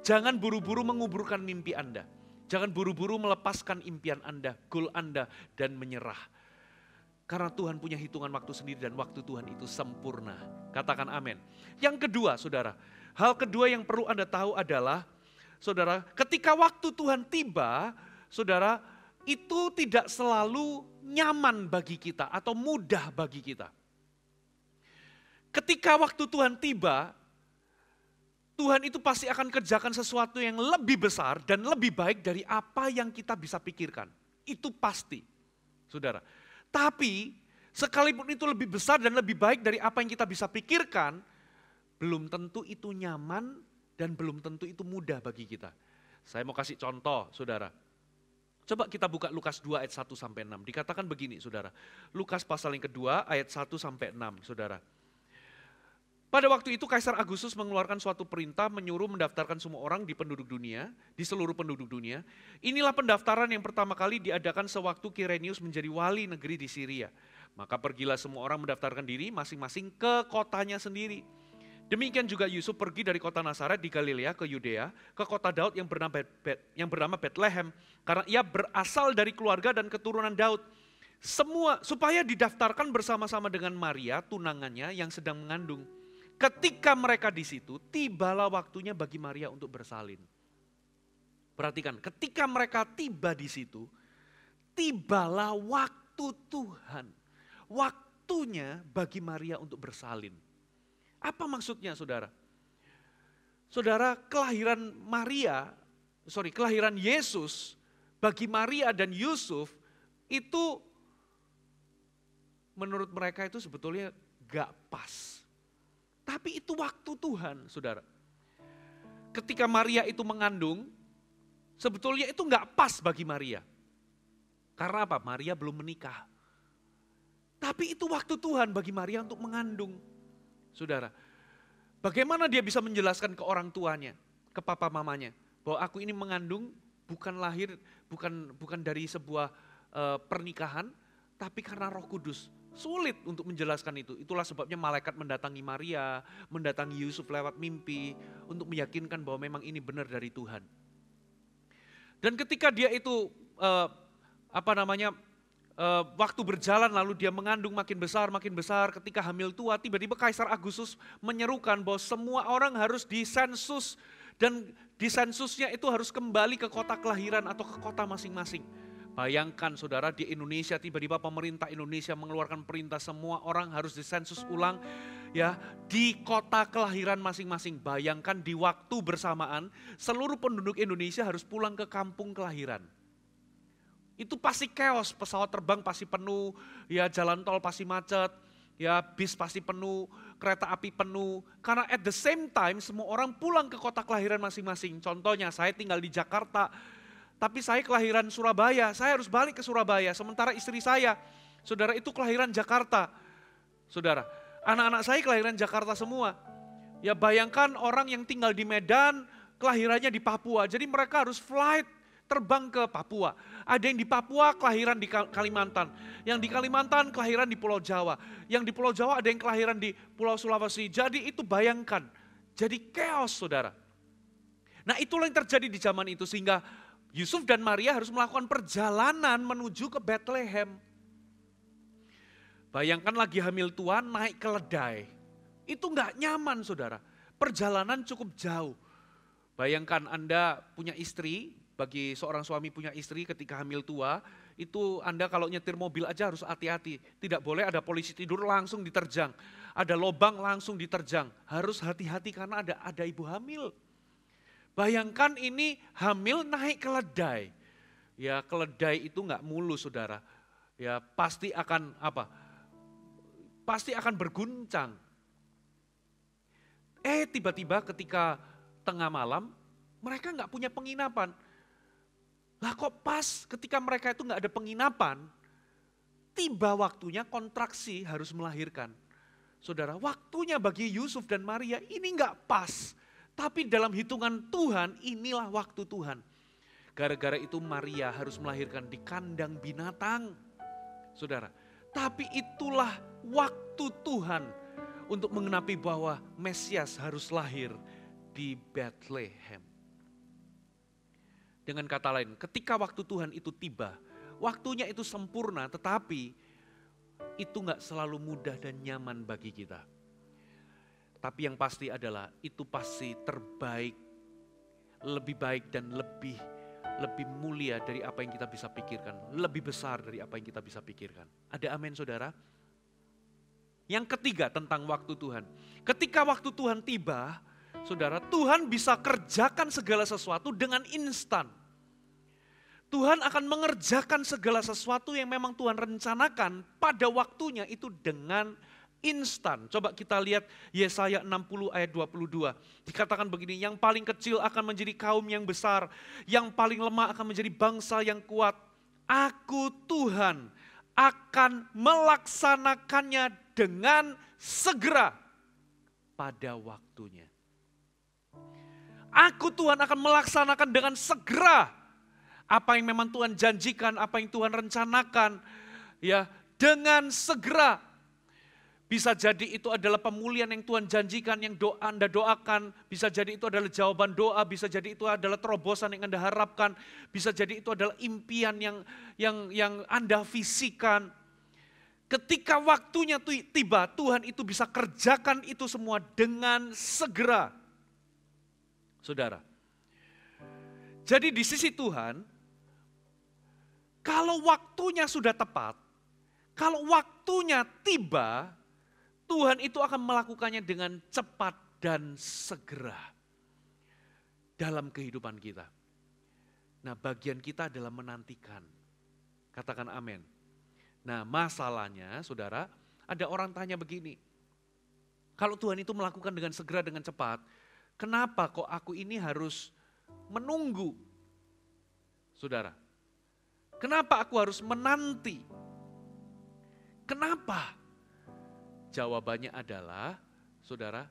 Jangan buru-buru menguburkan mimpi Anda. Jangan buru-buru melepaskan impian Anda, goal Anda, dan menyerah. Karena Tuhan punya hitungan waktu sendiri dan waktu Tuhan itu sempurna. Katakan amin. Yang kedua, saudara, hal kedua yang perlu Anda tahu adalah, saudara, ketika waktu Tuhan tiba, saudara, itu tidak selalu nyaman bagi kita atau mudah bagi kita. Ketika waktu Tuhan tiba, Tuhan itu pasti akan kerjakan sesuatu yang lebih besar dan lebih baik dari apa yang kita bisa pikirkan. Itu pasti, saudara. Tapi sekalipun itu lebih besar dan lebih baik dari apa yang kita bisa pikirkan, belum tentu itu nyaman dan belum tentu itu mudah bagi kita. Saya mau kasih contoh, saudara. Coba kita buka Lukas 2 ayat 1 sampai 6. Dikatakan begini, saudara. Lukas pasal yang kedua ayat 1 sampai 6, saudara. Pada waktu itu Kaisar Agustus mengeluarkan suatu perintah menyuruh mendaftarkan semua orang di penduduk dunia, di seluruh penduduk dunia. Inilah pendaftaran yang pertama kali diadakan sewaktu Kirenius menjadi wali negeri di Syria. Maka pergilah semua orang mendaftarkan diri masing-masing ke kotanya sendiri. Demikian juga Yusuf pergi dari kota Nazaret di Galilea ke Yudea, ke kota Daud yang bernama Bethlehem, karena ia berasal dari keluarga dan keturunan Daud. Semua supaya didaftarkan bersama-sama dengan Maria, tunangannya yang sedang mengandung. Ketika mereka di situ, tibalah waktunya bagi Maria untuk bersalin. Perhatikan, ketika mereka tiba di situ, tibalah waktu Tuhan. Waktunya bagi Maria untuk bersalin. Apa maksudnya, saudara? Saudara, kelahiran Yesus bagi Maria dan Yusuf itu menurut mereka itu sebetulnya gak pas. Tapi itu waktu Tuhan, saudara. Ketika Maria itu mengandung, sebetulnya itu gak pas bagi Maria. Karena apa? Maria belum menikah. Tapi itu waktu Tuhan bagi Maria untuk mengandung. Saudara, bagaimana dia bisa menjelaskan ke orang tuanya, ke papa mamanya, bahwa aku ini mengandung bukan lahir, bukan dari sebuah pernikahan, tapi karena Roh Kudus. Sulit untuk menjelaskan itu. Itulah sebabnya malaikat mendatangi Maria, mendatangi Yusuf lewat mimpi untuk meyakinkan bahwa memang ini benar dari Tuhan. Dan ketika dia itu waktu berjalan lalu dia mengandung makin besar, ketika hamil tua tiba-tiba Kaisar Agustus menyerukan bahwa semua orang harus disensus dan disensusnya itu harus kembali ke kota kelahiran atau ke kota masing-masing. Bayangkan saudara, di Indonesia tiba-tiba pemerintah Indonesia mengeluarkan perintah semua orang harus disensus ulang ya di kota kelahiran masing-masing. Bayangkan di waktu bersamaan seluruh penduduk Indonesia harus pulang ke kampung kelahiran. Itu pasti chaos, pesawat terbang pasti penuh, ya jalan tol pasti macet, ya bis pasti penuh, kereta api penuh. Karena at the same time semua orang pulang ke kota kelahiran masing-masing. Contohnya saya tinggal di Jakarta, tapi saya kelahiran Surabaya, saya harus balik ke Surabaya. Sementara istri saya, saudara itu kelahiran Jakarta. Saudara, anak-anak saya kelahiran Jakarta semua. Ya bayangkan orang yang tinggal di Medan, kelahirannya di Papua. Jadi mereka harus flight terbang ke Papua. Ada yang di Papua kelahiran di Kalimantan. Yang di Kalimantan kelahiran di Pulau Jawa. Yang di Pulau Jawa ada yang kelahiran di Pulau Sulawesi. Jadi itu bayangkan, jadi chaos saudara. Nah itulah yang terjadi di zaman itu sehingga Yusuf dan Maria harus melakukan perjalanan menuju ke Bethlehem. Bayangkan lagi hamil tua naik keledai. Itu nggak nyaman saudara. Perjalanan cukup jauh. Bayangkan Anda punya istri, bagi seorang suami punya istri ketika hamil tua, itu Anda kalau nyetir mobil aja harus hati-hati. Tidak boleh ada polisi tidur langsung diterjang. Ada lobang langsung diterjang. Harus hati-hati karena ada ibu hamil. Bayangkan ini hamil naik keledai. Ya keledai itu nggak mulus saudara. Ya pasti akan apa? Pasti akan berguncang. Tiba-tiba ketika tengah malam, mereka nggak punya penginapan. Lah kok pas ketika mereka itu nggak ada penginapan, tiba waktunya kontraksi harus melahirkan. Saudara, waktunya bagi Yusuf dan Maria ini nggak pas. Tapi dalam hitungan Tuhan, inilah waktu Tuhan. Gara-gara itu Maria harus melahirkan di kandang binatang. Saudara, tapi itulah waktu Tuhan untuk mengenapi bahwa Mesias harus lahir di Bethlehem. Dengan kata lain, ketika waktu Tuhan itu tiba, waktunya itu sempurna, tetapi itu gak selalu mudah dan nyaman bagi kita. Tapi yang pasti adalah itu pasti terbaik, lebih baik dan lebih mulia dari apa yang kita bisa pikirkan. Lebih besar dari apa yang kita bisa pikirkan. Ada amin saudara? Yang ketiga tentang waktu Tuhan. Ketika waktu Tuhan tiba, saudara, Tuhan bisa kerjakan segala sesuatu dengan instan. Tuhan akan mengerjakan segala sesuatu yang memang Tuhan rencanakan pada waktunya itu dengan instan. Coba kita lihat Yesaya 60 ayat 22. Dikatakan begini, yang paling kecil akan menjadi kaum yang besar, yang paling lemah akan menjadi bangsa yang kuat. Aku Tuhan akan melaksanakannya dengan segera pada waktunya. Aku Tuhan akan melaksanakan dengan segera apa yang memang Tuhan janjikan, apa yang Tuhan rencanakan, ya, dengan segera. Bisa jadi itu adalah pemulihan yang Tuhan janjikan, yang Anda doakan. Bisa jadi itu adalah jawaban doa, bisa jadi itu adalah terobosan yang Anda harapkan. Bisa jadi itu adalah impian yang Anda visikan. Ketika waktunya tiba, Tuhan itu bisa kerjakan itu semua dengan segera. Saudara, jadi di sisi Tuhan, kalau waktunya sudah tepat, kalau waktunya tiba, Tuhan itu akan melakukannya dengan cepat dan segera dalam kehidupan kita. Nah, bagian kita adalah menantikan. Katakan amin. Nah, masalahnya saudara, ada orang tanya begini. Kalau Tuhan itu melakukan dengan segera, dengan cepat, kenapa kok aku ini harus menunggu? Saudara, kenapa aku harus menanti? Kenapa? Jawabannya adalah, saudara,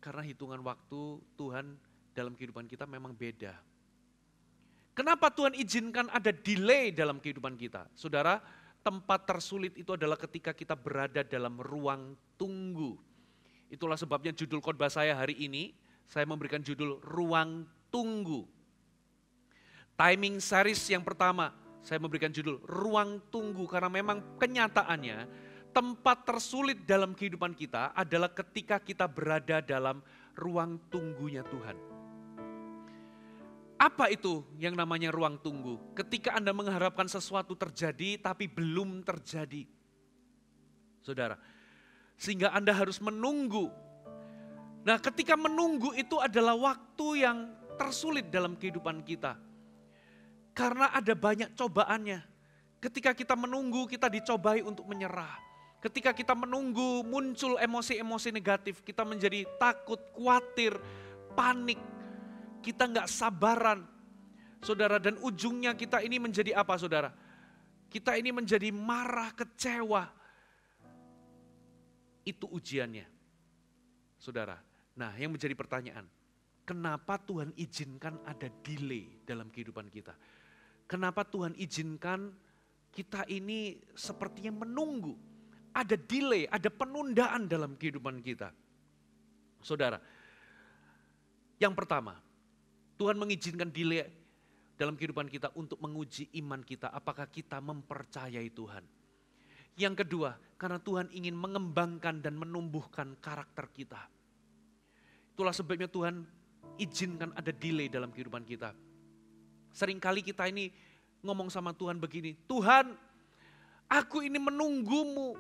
karena hitungan waktu Tuhan dalam kehidupan kita memang beda. Kenapa Tuhan izinkan ada delay dalam kehidupan kita? Saudara, tempat tersulit itu adalah ketika kita berada dalam ruang tunggu. Itulah sebabnya judul khotbah saya hari ini, saya memberikan judul Ruang Tunggu. Timing series yang pertama, saya memberikan judul Ruang Tunggu, karena memang kenyataannya, tempat tersulit dalam kehidupan kita adalah ketika kita berada dalam ruang tunggunya Tuhan. Apa itu yang namanya ruang tunggu? Ketika Anda mengharapkan sesuatu terjadi tapi belum terjadi. Saudara, sehingga Anda harus menunggu. Nah, ketika menunggu itu adalah waktu yang tersulit dalam kehidupan kita. Karena ada banyak cobaannya. Ketika kita menunggu, kita dicobai untuk menyerah. Ketika kita menunggu, muncul emosi-emosi negatif, kita menjadi takut, khawatir, panik, kita nggak sabaran. Saudara, dan ujungnya kita ini menjadi apa saudara? Kita ini menjadi marah, kecewa. Itu ujiannya. Saudara, nah yang menjadi pertanyaan, kenapa Tuhan izinkan ada delay dalam kehidupan kita? Kenapa Tuhan izinkan kita ini sepertinya menunggu? Ada delay, ada penundaan dalam kehidupan kita. Saudara, yang pertama, Tuhan mengizinkan delay dalam kehidupan kita untuk menguji iman kita, apakah kita mempercayai Tuhan. Yang kedua, Karena Tuhan ingin mengembangkan dan menumbuhkan karakter kita. Itulah sebabnya Tuhan izinkan ada delay dalam kehidupan kita. Seringkali kita ini ngomong sama Tuhan begini, Tuhan, aku ini menunggumu,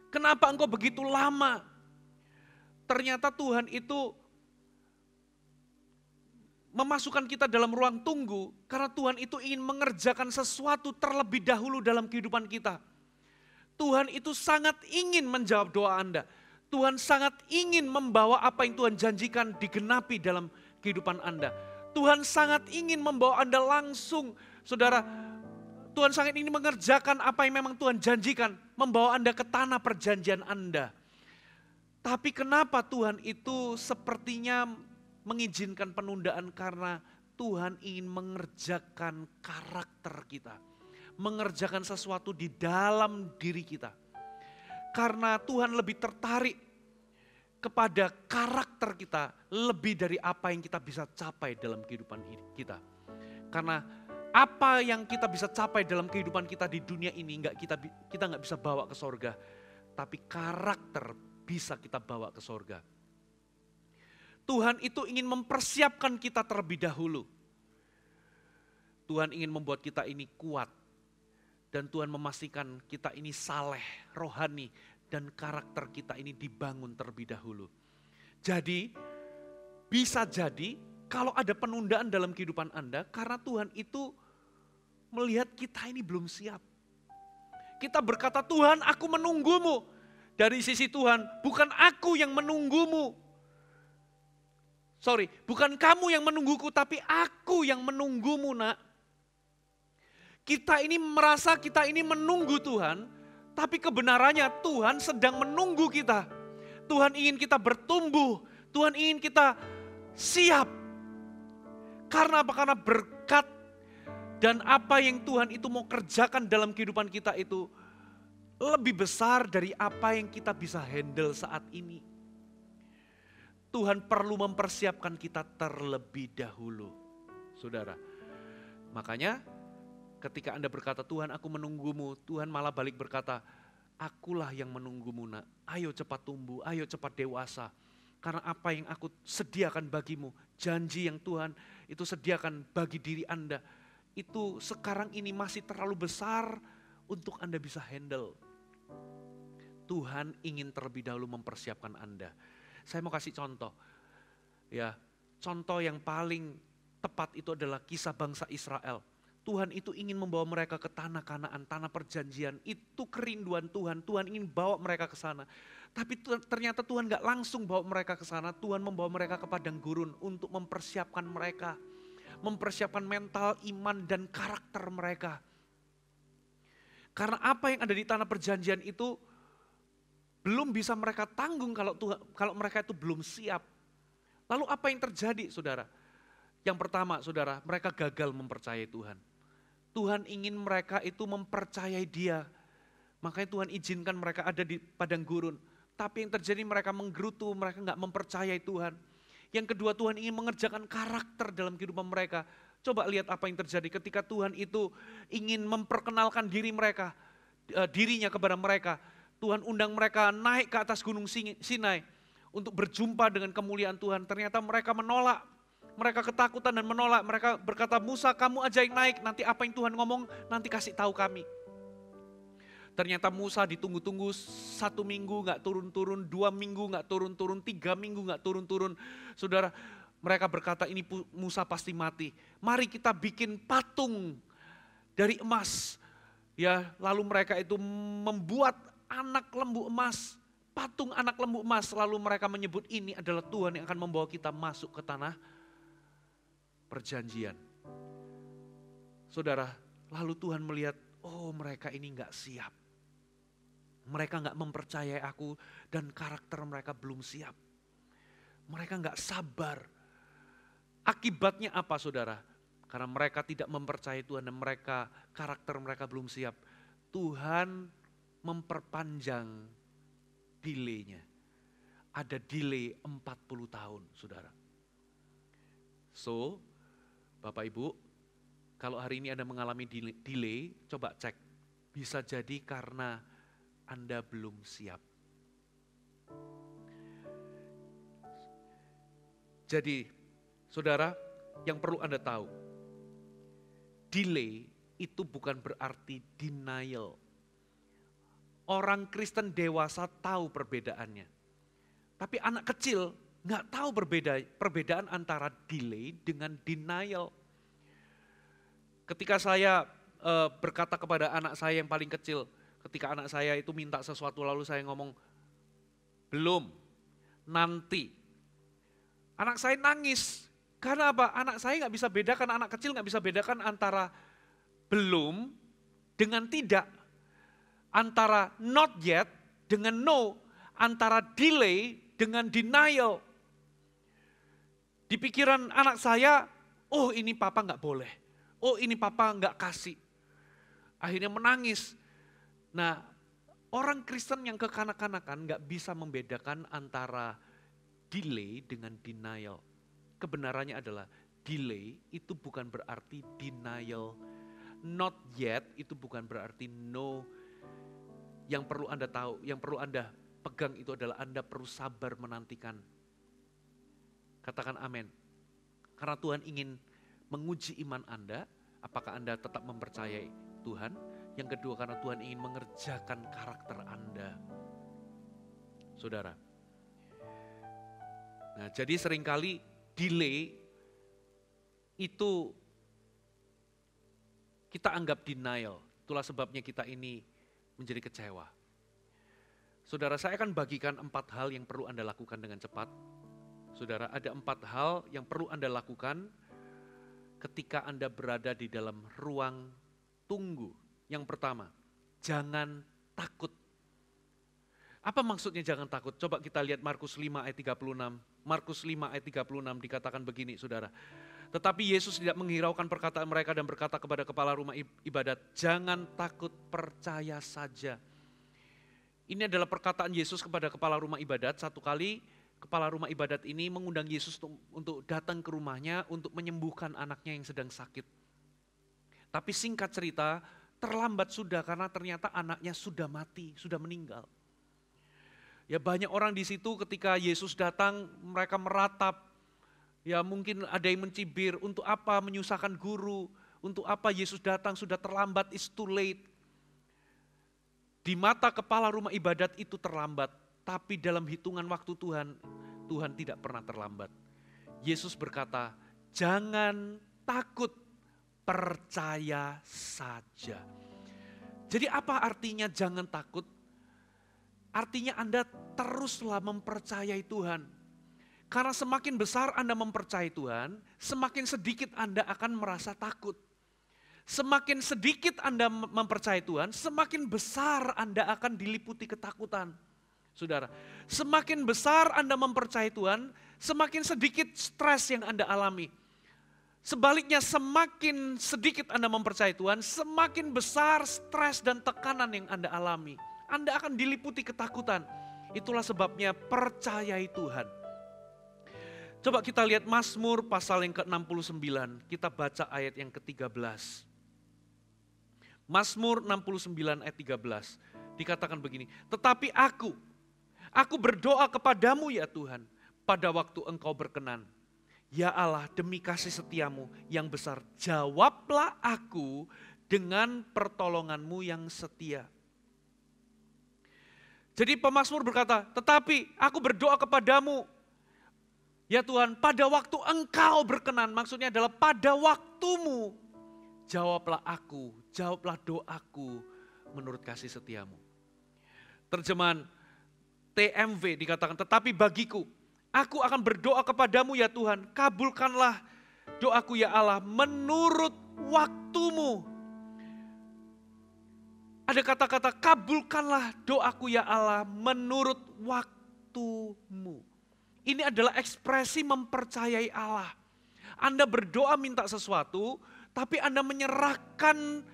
kenapa engkau begitu lama? Ternyata Tuhan itu memasukkan kita dalam ruang tunggu, karena Tuhan itu ingin mengerjakan sesuatu terlebih dahulu dalam kehidupan kita. Tuhan itu sangat ingin menjawab doa Anda. Tuhan sangat ingin membawa apa yang Tuhan janjikan digenapi dalam kehidupan Anda. Tuhan sangat ingin membawa Anda langsung, saudara. Tuhan sangat ingin mengerjakan apa yang memang Tuhan janjikan, membawa Anda ke tanah perjanjian Anda. Tapi kenapa Tuhan itu sepertinya mengizinkan penundaan? Karena Tuhan ingin mengerjakan karakter kita. Mengerjakan sesuatu di dalam diri kita. Karena Tuhan lebih tertarik kepada karakter kita lebih dari apa yang kita bisa capai dalam kehidupan kita. Karena apa yang kita bisa capai dalam kehidupan kita di dunia ini kita nggak bisa bawa ke sorga. Tapi karakter bisa kita bawa ke sorga. Tuhan itu ingin mempersiapkan kita terlebih dahulu. Tuhan ingin membuat kita ini kuat. Dan Tuhan memastikan kita ini saleh, rohani, dan karakter kita ini dibangun terlebih dahulu. Jadi, bisa jadi kalau ada penundaan dalam kehidupan Anda, karena Tuhan itu melihat kita ini belum siap. Kita berkata, Tuhan aku menunggumu. Dari sisi Tuhan, bukan aku yang menunggumu. Bukan kamu yang menungguku, tapi aku yang menunggumu, nak. Kita ini merasa kita ini menunggu Tuhan, tapi kebenarannya Tuhan sedang menunggu kita. Tuhan ingin kita bertumbuh, Tuhan ingin kita siap. Karena apa? Karena berkat dan apa yang Tuhan itu mau kerjakan dalam kehidupan kita itu lebih besar dari apa yang kita bisa handle saat ini. Tuhan perlu mempersiapkan kita terlebih dahulu, saudara. Makanya ketika Anda berkata, Tuhan aku menunggumu, Tuhan malah balik berkata, akulah yang menunggumu nak, ayo cepat tumbuh, ayo cepat dewasa. Karena apa yang aku sediakan bagimu, janji yang Tuhan itu sediakan bagi diri Anda, itu sekarang ini masih terlalu besar untuk Anda bisa handle. Tuhan ingin terlebih dahulu mempersiapkan Anda. Saya mau kasih contoh, ya, contoh yang paling tepat itu adalah kisah bangsa Israel. Tuhan itu ingin membawa mereka ke tanah Kanaan, tanah perjanjian. Itu kerinduan Tuhan. Tuhan ingin bawa mereka ke sana. Tapi ternyata Tuhan gak langsung bawa mereka ke sana. Tuhan membawa mereka ke padang gurun untuk mempersiapkan mereka. Mempersiapkan mental, iman, dan karakter mereka. Karena apa yang ada di tanah perjanjian itu belum bisa mereka tanggung kalau mereka itu belum siap. Lalu apa yang terjadi, saudara? Yang pertama, saudara, mereka gagal mempercayai Tuhan. Tuhan ingin mereka itu mempercayai Dia. Makanya Tuhan izinkan mereka ada di padang gurun. Tapi yang terjadi mereka menggerutu, mereka nggak mempercayai Tuhan. Yang kedua, Tuhan ingin mengerjakan karakter dalam kehidupan mereka. Coba lihat apa yang terjadi ketika Tuhan itu ingin memperkenalkan dirinya kepada mereka. Tuhan undang mereka naik ke atas gunung Sinai untuk berjumpa dengan kemuliaan Tuhan. Ternyata mereka menolak. Mereka ketakutan dan menolak. Mereka berkata, Musa kamu aja yang naik. Nanti apa yang Tuhan ngomong, nanti kasih tahu kami. Ternyata Musa ditunggu-tunggu 1 minggu gak turun-turun, 2 minggu gak turun-turun, 3 minggu gak turun-turun. Saudara, mereka berkata ini Musa pasti mati. Mari kita bikin patung dari emas. Ya, lalu mereka itu membuat anak lembu emas. Patung anak lembu emas. Lalu mereka menyebut ini adalah Tuhan yang akan membawa kita masuk ke tanah perjanjian. Saudara, lalu Tuhan melihat, oh mereka ini gak siap. Mereka gak mempercayai aku dan karakter mereka belum siap. Mereka gak sabar. Akibatnya apa, saudara? Karena mereka tidak mempercayai Tuhan dan karakter mereka belum siap. Tuhan memperpanjang delay-nya. Ada delay 40 tahun, saudara. So, Bapak Ibu, kalau hari ini Anda mengalami delay, coba cek. Bisa jadi karena Anda belum siap. Jadi, saudara, yang perlu Anda tahu, delay itu bukan berarti denial. Orang Kristen dewasa tahu perbedaannya. Tapi anak kecil nggak tahu perbedaan antara delay dengan denial. Ketika saya berkata kepada anak saya yang paling kecil, ketika anak saya itu minta sesuatu lalu saya ngomong, belum, nanti. Anak saya nangis. Karena apa? Anak saya nggak bisa bedakan, anak kecil nggak bisa bedakan antara belum dengan tidak. Antara not yet dengan no. Antara delay dengan denial. Di pikiran anak saya, oh ini papa nggak boleh. Oh ini papa nggak kasih. Akhirnya menangis. Nah, orang Kristen yang kekanak-kanakan nggak bisa membedakan antara delay dengan denial. Kebenarannya adalah delay itu bukan berarti denial. Not yet itu bukan berarti no. Yang perlu Anda tahu, yang perlu Anda pegang itu adalah Anda perlu sabar menantikan. Katakan amin. Karena Tuhan ingin menguji iman Anda, apakah Anda tetap mempercayai Tuhan. Yang kedua karena Tuhan ingin mengerjakan karakter Anda. Saudara. Nah, jadi seringkali delay itu kita anggap denial. Itulah sebabnya kita ini menjadi kecewa. Saudara, saya akan bagikan 4 hal yang perlu Anda lakukan dengan cepat. Saudara, ada 4 hal yang perlu Anda lakukan ketika Anda berada di dalam ruang tunggu. Yang pertama, jangan takut. Apa maksudnya jangan takut? Coba kita lihat Markus 5 ayat 36. Markus 5 ayat 36 dikatakan begini, saudara. Tetapi Yesus tidak menghiraukan perkataan mereka dan berkata kepada kepala rumah ibadat, jangan takut, percaya saja. Ini adalah perkataan Yesus kepada kepala rumah ibadat. Satu kali kepala rumah ibadat ini mengundang Yesus untuk datang ke rumahnya untuk menyembuhkan anaknya yang sedang sakit. Tapi singkat cerita, terlambat sudah karena ternyata anaknya sudah mati, sudah meninggal. Ya banyak orang di situ ketika Yesus datang mereka meratap. Ya mungkin ada yang mencibir, untuk apa menyusahkan guru, untuk apa Yesus datang sudah terlambat, it's too late. Di mata kepala rumah ibadat itu terlambat, tapi dalam hitungan waktu Tuhan, Tuhan tidak pernah terlambat. Yesus berkata, jangan takut, percaya saja. Jadi apa artinya jangan takut? Artinya Anda teruslah mempercayai Tuhan. Karena semakin besar Anda mempercayai Tuhan, semakin sedikit Anda akan merasa takut. Semakin sedikit Anda mempercayai Tuhan, semakin besar Anda akan diliputi ketakutan. Saudara, semakin besar Anda mempercayai Tuhan, semakin sedikit stres yang Anda alami. Sebaliknya semakin sedikit Anda mempercayai Tuhan, semakin besar stres dan tekanan yang Anda alami. Anda akan diliputi ketakutan. Itulah sebabnya percayai Tuhan. Coba kita lihat Mazmur pasal yang ke-69, kita baca ayat yang ke-13. Mazmur 69 ayat 13, dikatakan begini, tetapi aku berdoa kepadamu ya Tuhan, pada waktu engkau berkenan. Ya Allah, demi kasih setiamu yang besar, jawablah aku dengan pertolonganmu yang setia. Jadi pemazmur berkata, tetapi aku berdoa kepadamu, ya Tuhan, pada waktu engkau berkenan, maksudnya adalah pada waktumu, jawablah aku, jawablah doaku menurut kasih setiamu. Terjemahan TMV dikatakan, tetapi bagiku, aku akan berdoa kepadamu ya Tuhan, kabulkanlah doaku ya Allah menurut waktumu. Ada kata-kata kabulkanlah doaku ya Allah menurut waktumu. Ini adalah ekspresi mempercayai Allah. Anda berdoa minta sesuatu, tapi Anda menyerahkan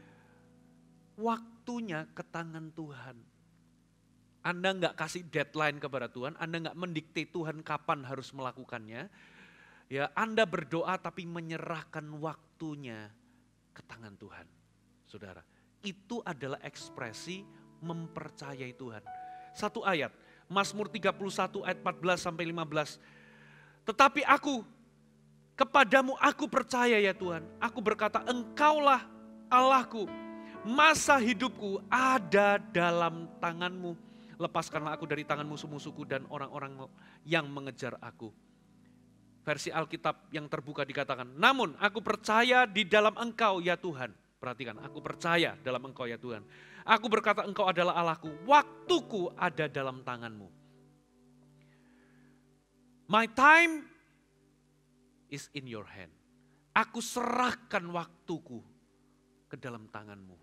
waktunya ke tangan Tuhan. Anda nggak kasih deadline kepada Tuhan, Anda nggak mendikte Tuhan kapan harus melakukannya. Ya, Anda berdoa tapi menyerahkan waktunya ke tangan Tuhan. Saudara, itu adalah ekspresi mempercayai Tuhan. Satu ayat, Mazmur 31 ayat 14 sampai 15. Tetapi kepadamu aku percaya ya Tuhan. Aku berkata, Engkaulah Allahku. Masa hidupku ada dalam tangan-Mu. Lepaskanlah aku dari tangan musuh-musuhku dan orang-orang yang mengejar aku. Versi Alkitab yang terbuka dikatakan, namun aku percaya di dalam Engkau ya Tuhan. Perhatikan, aku percaya dalam Engkau ya Tuhan. Aku berkata Engkau adalah Allahku, waktuku ada dalam tangan-Mu. My time is in your hand. Aku serahkan waktuku ke dalam tangan-Mu.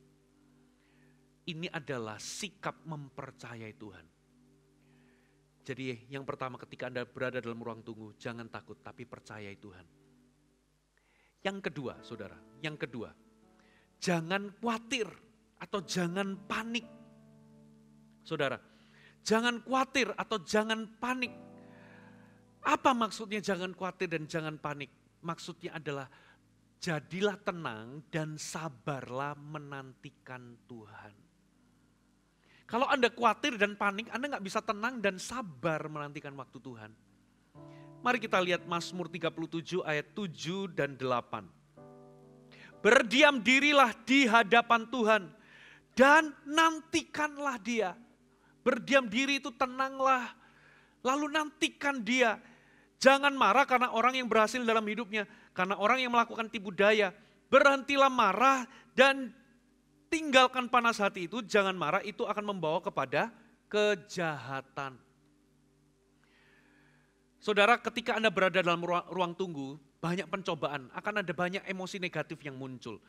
Ini adalah sikap mempercayai Tuhan. Jadi yang pertama ketika Anda berada dalam ruang tunggu, jangan takut tapi percayai Tuhan. Yang kedua saudara, jangan khawatir atau jangan panik. Saudara, jangan khawatir atau jangan panik. Apa maksudnya jangan khawatir dan jangan panik? Maksudnya adalah jadilah tenang dan sabarlah menantikan Tuhan. Kalau Anda khawatir dan panik, Anda nggak bisa tenang dan sabar menantikan waktu Tuhan. Mari kita lihat Mazmur 37 ayat 7 dan 8. Berdiam dirilah di hadapan Tuhan dan nantikanlah Dia. Berdiam diri itu tenanglah, lalu nantikan Dia. Jangan marah karena orang yang berhasil dalam hidupnya, karena orang yang melakukan tipu daya. Berhentilah marah dan tinggalkan panas hati itu, jangan marah, itu akan membawa kepada kejahatan. Saudara, ketika Anda berada dalam ruang tunggu, banyak pencobaan, akan ada banyak emosi negatif yang muncul.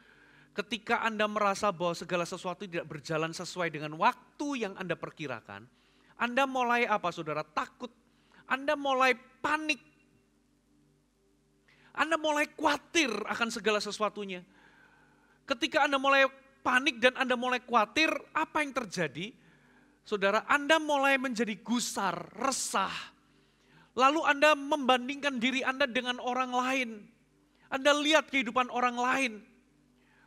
Ketika Anda merasa bahwa segala sesuatu tidak berjalan sesuai dengan waktu yang Anda perkirakan, Anda mulai apa saudara? Takut. Anda mulai panik. Anda mulai khawatir akan segala sesuatunya. Ketika Anda mulai panik dan Anda mulai khawatir, apa yang terjadi? Saudara, Anda mulai menjadi gusar, resah. Lalu Anda membandingkan diri Anda dengan orang lain. Anda lihat kehidupan orang lain.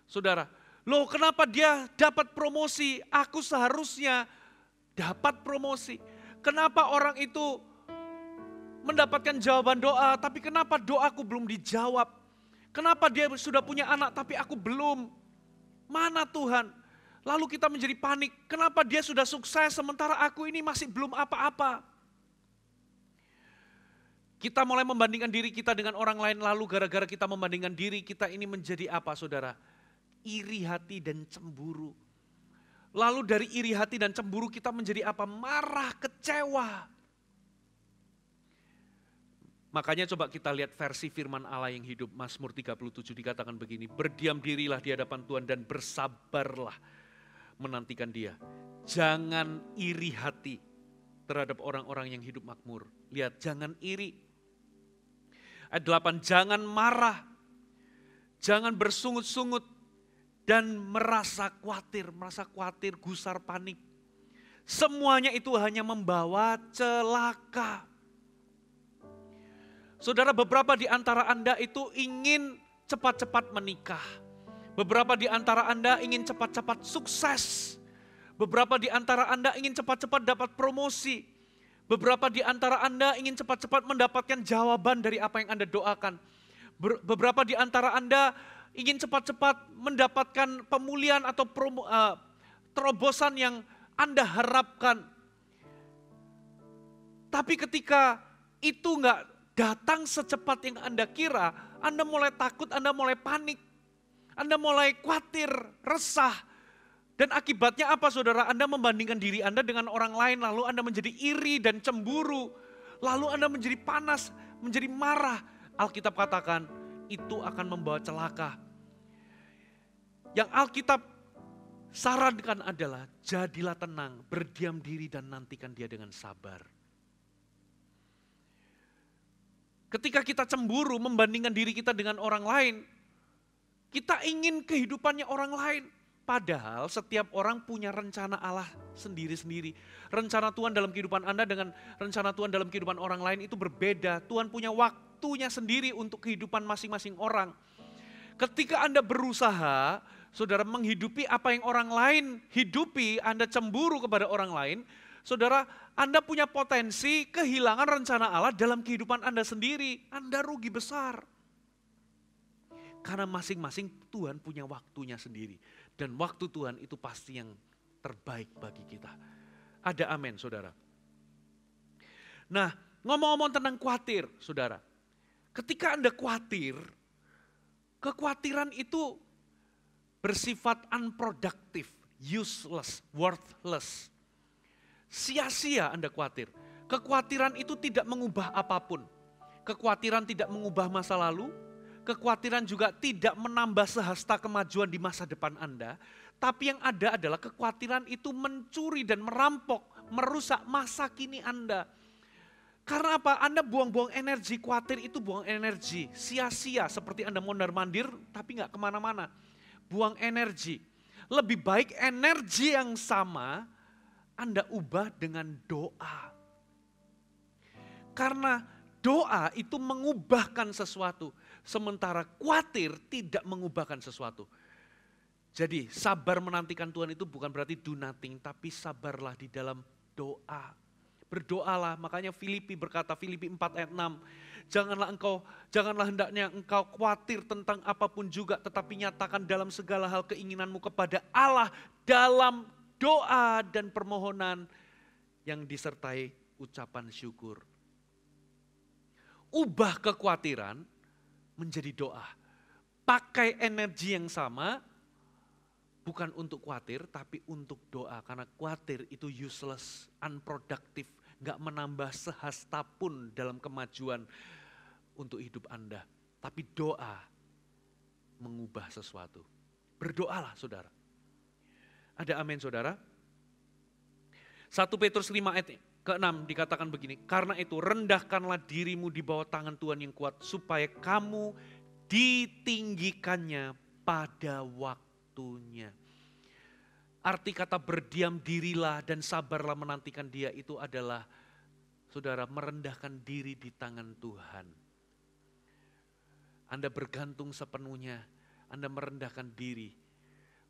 Saudara, loh kenapa dia dapat promosi? Aku seharusnya dapat promosi. Kenapa orang itu mendapatkan jawaban doa, tapi kenapa doaku belum dijawab? Kenapa dia sudah punya anak, tapi aku belum? Mana Tuhan? Lalu kita menjadi panik. Kenapa dia sudah sukses sementara aku ini masih belum apa-apa? Kita mulai membandingkan diri kita dengan orang lain. Lalu gara-gara kita membandingkan diri kita ini menjadi apa saudara? Iri hati dan cemburu. Lalu dari iri hati dan cemburu kita menjadi apa? Marah, kecewa. Makanya coba kita lihat versi firman Allah yang hidup. Mazmur 37 dikatakan begini, berdiam dirilah di hadapan Tuhan dan bersabarlah menantikan Dia. Jangan iri hati terhadap orang-orang yang hidup makmur. Lihat, jangan iri. Ayat 8, jangan marah, jangan bersungut-sungut dan merasa khawatir, gusar, panik. Semuanya itu hanya membawa celaka. Saudara, beberapa di antara Anda itu ingin cepat-cepat menikah. Beberapa di antara Anda ingin cepat-cepat sukses. Beberapa di antara Anda ingin cepat-cepat dapat promosi. Beberapa di antara Anda ingin cepat-cepat mendapatkan jawaban dari apa yang Anda doakan. Beberapa di antara Anda ingin cepat-cepat mendapatkan pemulihan atau terobosan yang Anda harapkan. Tapi ketika itu enggak datang secepat yang Anda kira, Anda mulai takut, Anda mulai panik, Anda mulai khawatir, resah. Dan akibatnya apa saudara? Anda membandingkan diri Anda dengan orang lain, lalu Anda menjadi iri dan cemburu. Lalu Anda menjadi panas, menjadi marah. Alkitab katakan, itu akan membawa celaka. Yang Alkitab sarankan adalah, jadilah tenang, berdiam diri dan nantikan Dia dengan sabar. Ketika kita cemburu membandingkan diri kita dengan orang lain, kita ingin kehidupannya orang lain. Padahal setiap orang punya rencana Allah sendiri-sendiri. Rencana Tuhan dalam kehidupan Anda dengan rencana Tuhan dalam kehidupan orang lain itu berbeda. Tuhan punya waktunya sendiri untuk kehidupan masing-masing orang. Ketika Anda berusaha saudara menghidupi apa yang orang lain hidupi, Anda cemburu kepada orang lain, saudara, Anda punya potensi kehilangan rencana Allah dalam kehidupan Anda sendiri. Anda rugi besar. Karena masing-masing Tuhan punya waktunya sendiri. Dan waktu Tuhan itu pasti yang terbaik bagi kita. Ada amin, saudara. Nah, ngomong-ngomong tentang khawatir, saudara. Ketika Anda khawatir, kekhawatiran itu bersifat unproductive, useless, worthless. Sia-sia Anda khawatir. Kekhawatiran itu tidak mengubah apapun. Kekhawatiran tidak mengubah masa lalu. Kekhawatiran juga tidak menambah sehasta kemajuan di masa depan Anda. Tapi yang ada adalah kekhawatiran itu mencuri dan merampok, merusak masa kini Anda. Karena apa? Anda buang-buang energi, khawatir itu buang energi. Sia-sia seperti Anda mondar-mandir tapi gak kemana-mana. Buang energi. Lebih baik energi yang sama Anda ubah dengan doa. Karena doa itu mengubahkan sesuatu. Sementara khawatir tidak mengubahkan sesuatu. Jadi sabar menantikan Tuhan itu bukan berarti do nothing. Tapi sabarlah di dalam doa. Berdoalah, makanya Filipi berkata, Filipi 4 ayat 6. Janganlah hendaknya engkau khawatir tentang apapun juga. Tetapi nyatakan dalam segala hal keinginanmu kepada Allah. Dalam doa dan permohonan yang disertai ucapan syukur. Ubah kekhawatiran menjadi doa. Pakai energi yang sama, bukan untuk khawatir, tapi untuk doa. Karena khawatir itu useless, unproductive, gak menambah sehasta pun dalam kemajuan untuk hidup Anda. Tapi doa mengubah sesuatu. Berdoalah saudara. Ada amin saudara? 1 Petrus 5 ayat ke-6 dikatakan begini. Karena itu rendahkanlah dirimu di bawah tangan Tuhan yang kuat. Supaya kamu ditinggikannya pada waktunya. Arti kata berdiam dirilah dan sabarlah menantikan Dia itu adalah, saudara, merendahkan diri di tangan Tuhan. Anda bergantung sepenuhnya, Anda merendahkan diri.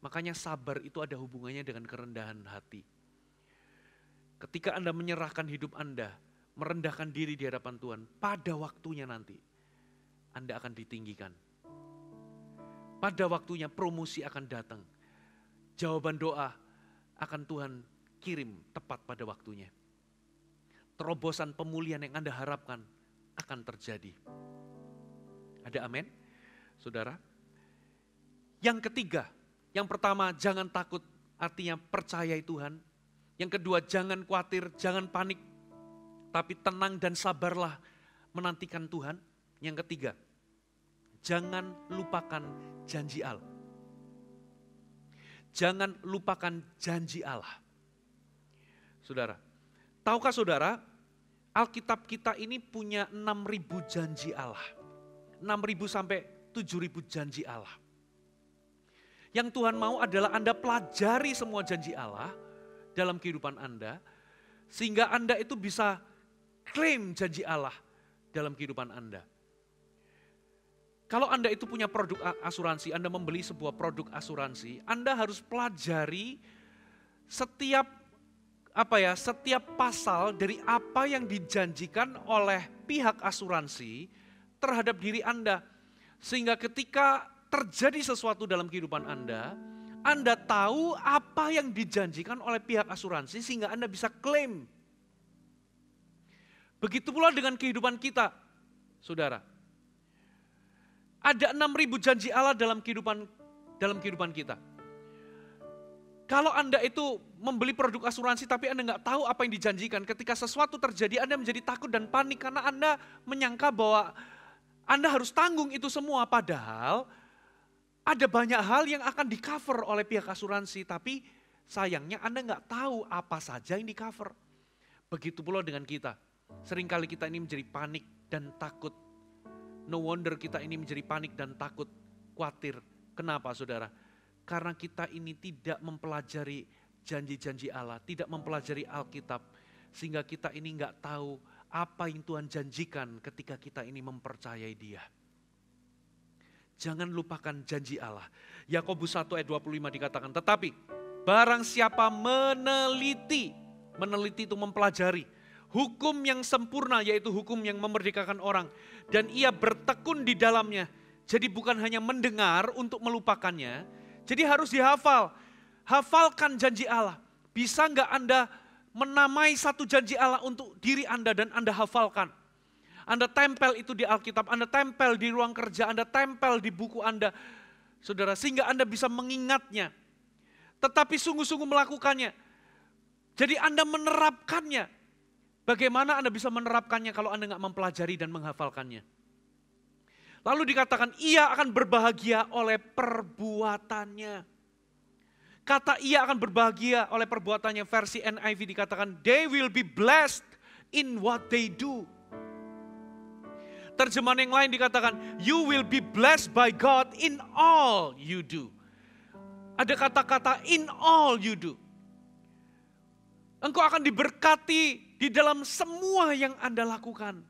Makanya sabar itu ada hubungannya dengan kerendahan hati. Ketika Anda menyerahkan hidup Anda, merendahkan diri di hadapan Tuhan, pada waktunya nanti Anda akan ditinggikan. Pada waktunya promosi akan datang. Jawaban doa akan Tuhan kirim tepat pada waktunya. Terobosan pemulihan yang Anda harapkan akan terjadi. Ada amin, saudara? Yang ketiga, yang pertama jangan takut, artinya percayai Tuhan. Yang kedua jangan khawatir, jangan panik, tapi tenang dan sabarlah menantikan Tuhan. Yang ketiga, jangan lupakan janji Allah. Jangan lupakan janji Allah. Saudara, tahukah saudara, Alkitab kita ini punya 6.000 janji Allah. 6.000 sampai 7.000 janji Allah. Yang Tuhan mau adalah Anda pelajari semua janji Allah dalam kehidupan Anda, sehingga Anda itu bisa klaim janji Allah dalam kehidupan Anda. Kalau Anda itu punya produk asuransi, Anda membeli sebuah produk asuransi, Anda harus pelajari setiap pasal dari apa yang dijanjikan oleh pihak asuransi terhadap diri Anda. Sehingga ketika terjadi sesuatu dalam kehidupan Anda tahu apa yang dijanjikan oleh pihak asuransi sehingga Anda bisa klaim. Begitu pula dengan kehidupan kita, saudara. Ada 6.000 janji Allah dalam kehidupan kita. Kalau Anda itu membeli produk asuransi tapi Anda nggak tahu apa yang dijanjikan, ketika sesuatu terjadi Anda menjadi takut dan panik karena Anda menyangka bahwa Anda harus tanggung itu semua. Padahal ada banyak hal yang akan di-cover oleh pihak asuransi, tapi sayangnya Anda nggak tahu apa saja yang di-cover. Begitu pula dengan kita. Seringkali kita ini menjadi panik dan takut. No wonder kita ini menjadi panik dan takut, khawatir. Kenapa saudara? Karena kita ini tidak mempelajari janji-janji Allah, tidak mempelajari Alkitab. Sehingga kita ini nggak tahu apa yang Tuhan janjikan ketika kita ini mempercayai Dia. jangan lupakan janji Allah. Yakobus 1 ayat 25 dikatakan, tetapi barang siapa meneliti itu mempelajari hukum yang sempurna, yaitu hukum yang memerdekakan orang, dan ia bertekun di dalamnya. Jadi bukan hanya mendengar untuk melupakannya, jadi harus dihafal. Hafalkan janji Allah. Bisa nggak Anda menamai satu janji Allah untuk diri Anda dan Anda hafalkan? Anda tempel itu di Alkitab, Anda tempel di ruang kerja, Anda tempel di buku Anda, saudara, sehingga Anda bisa mengingatnya. Tetapi sungguh-sungguh melakukannya. Jadi Anda menerapkannya. Bagaimana Anda bisa menerapkannya kalau Anda nggak mempelajari dan menghafalkannya? Lalu dikatakan, ia akan berbahagia oleh perbuatannya. Kata ia akan berbahagia oleh perbuatannya, versi NIV dikatakan, they will be blessed in what they do. Terjemahan yang lain dikatakan, you will be blessed by God in all you do. Ada kata-kata in all you do. Engkau akan diberkati di dalam semua yang Anda lakukan.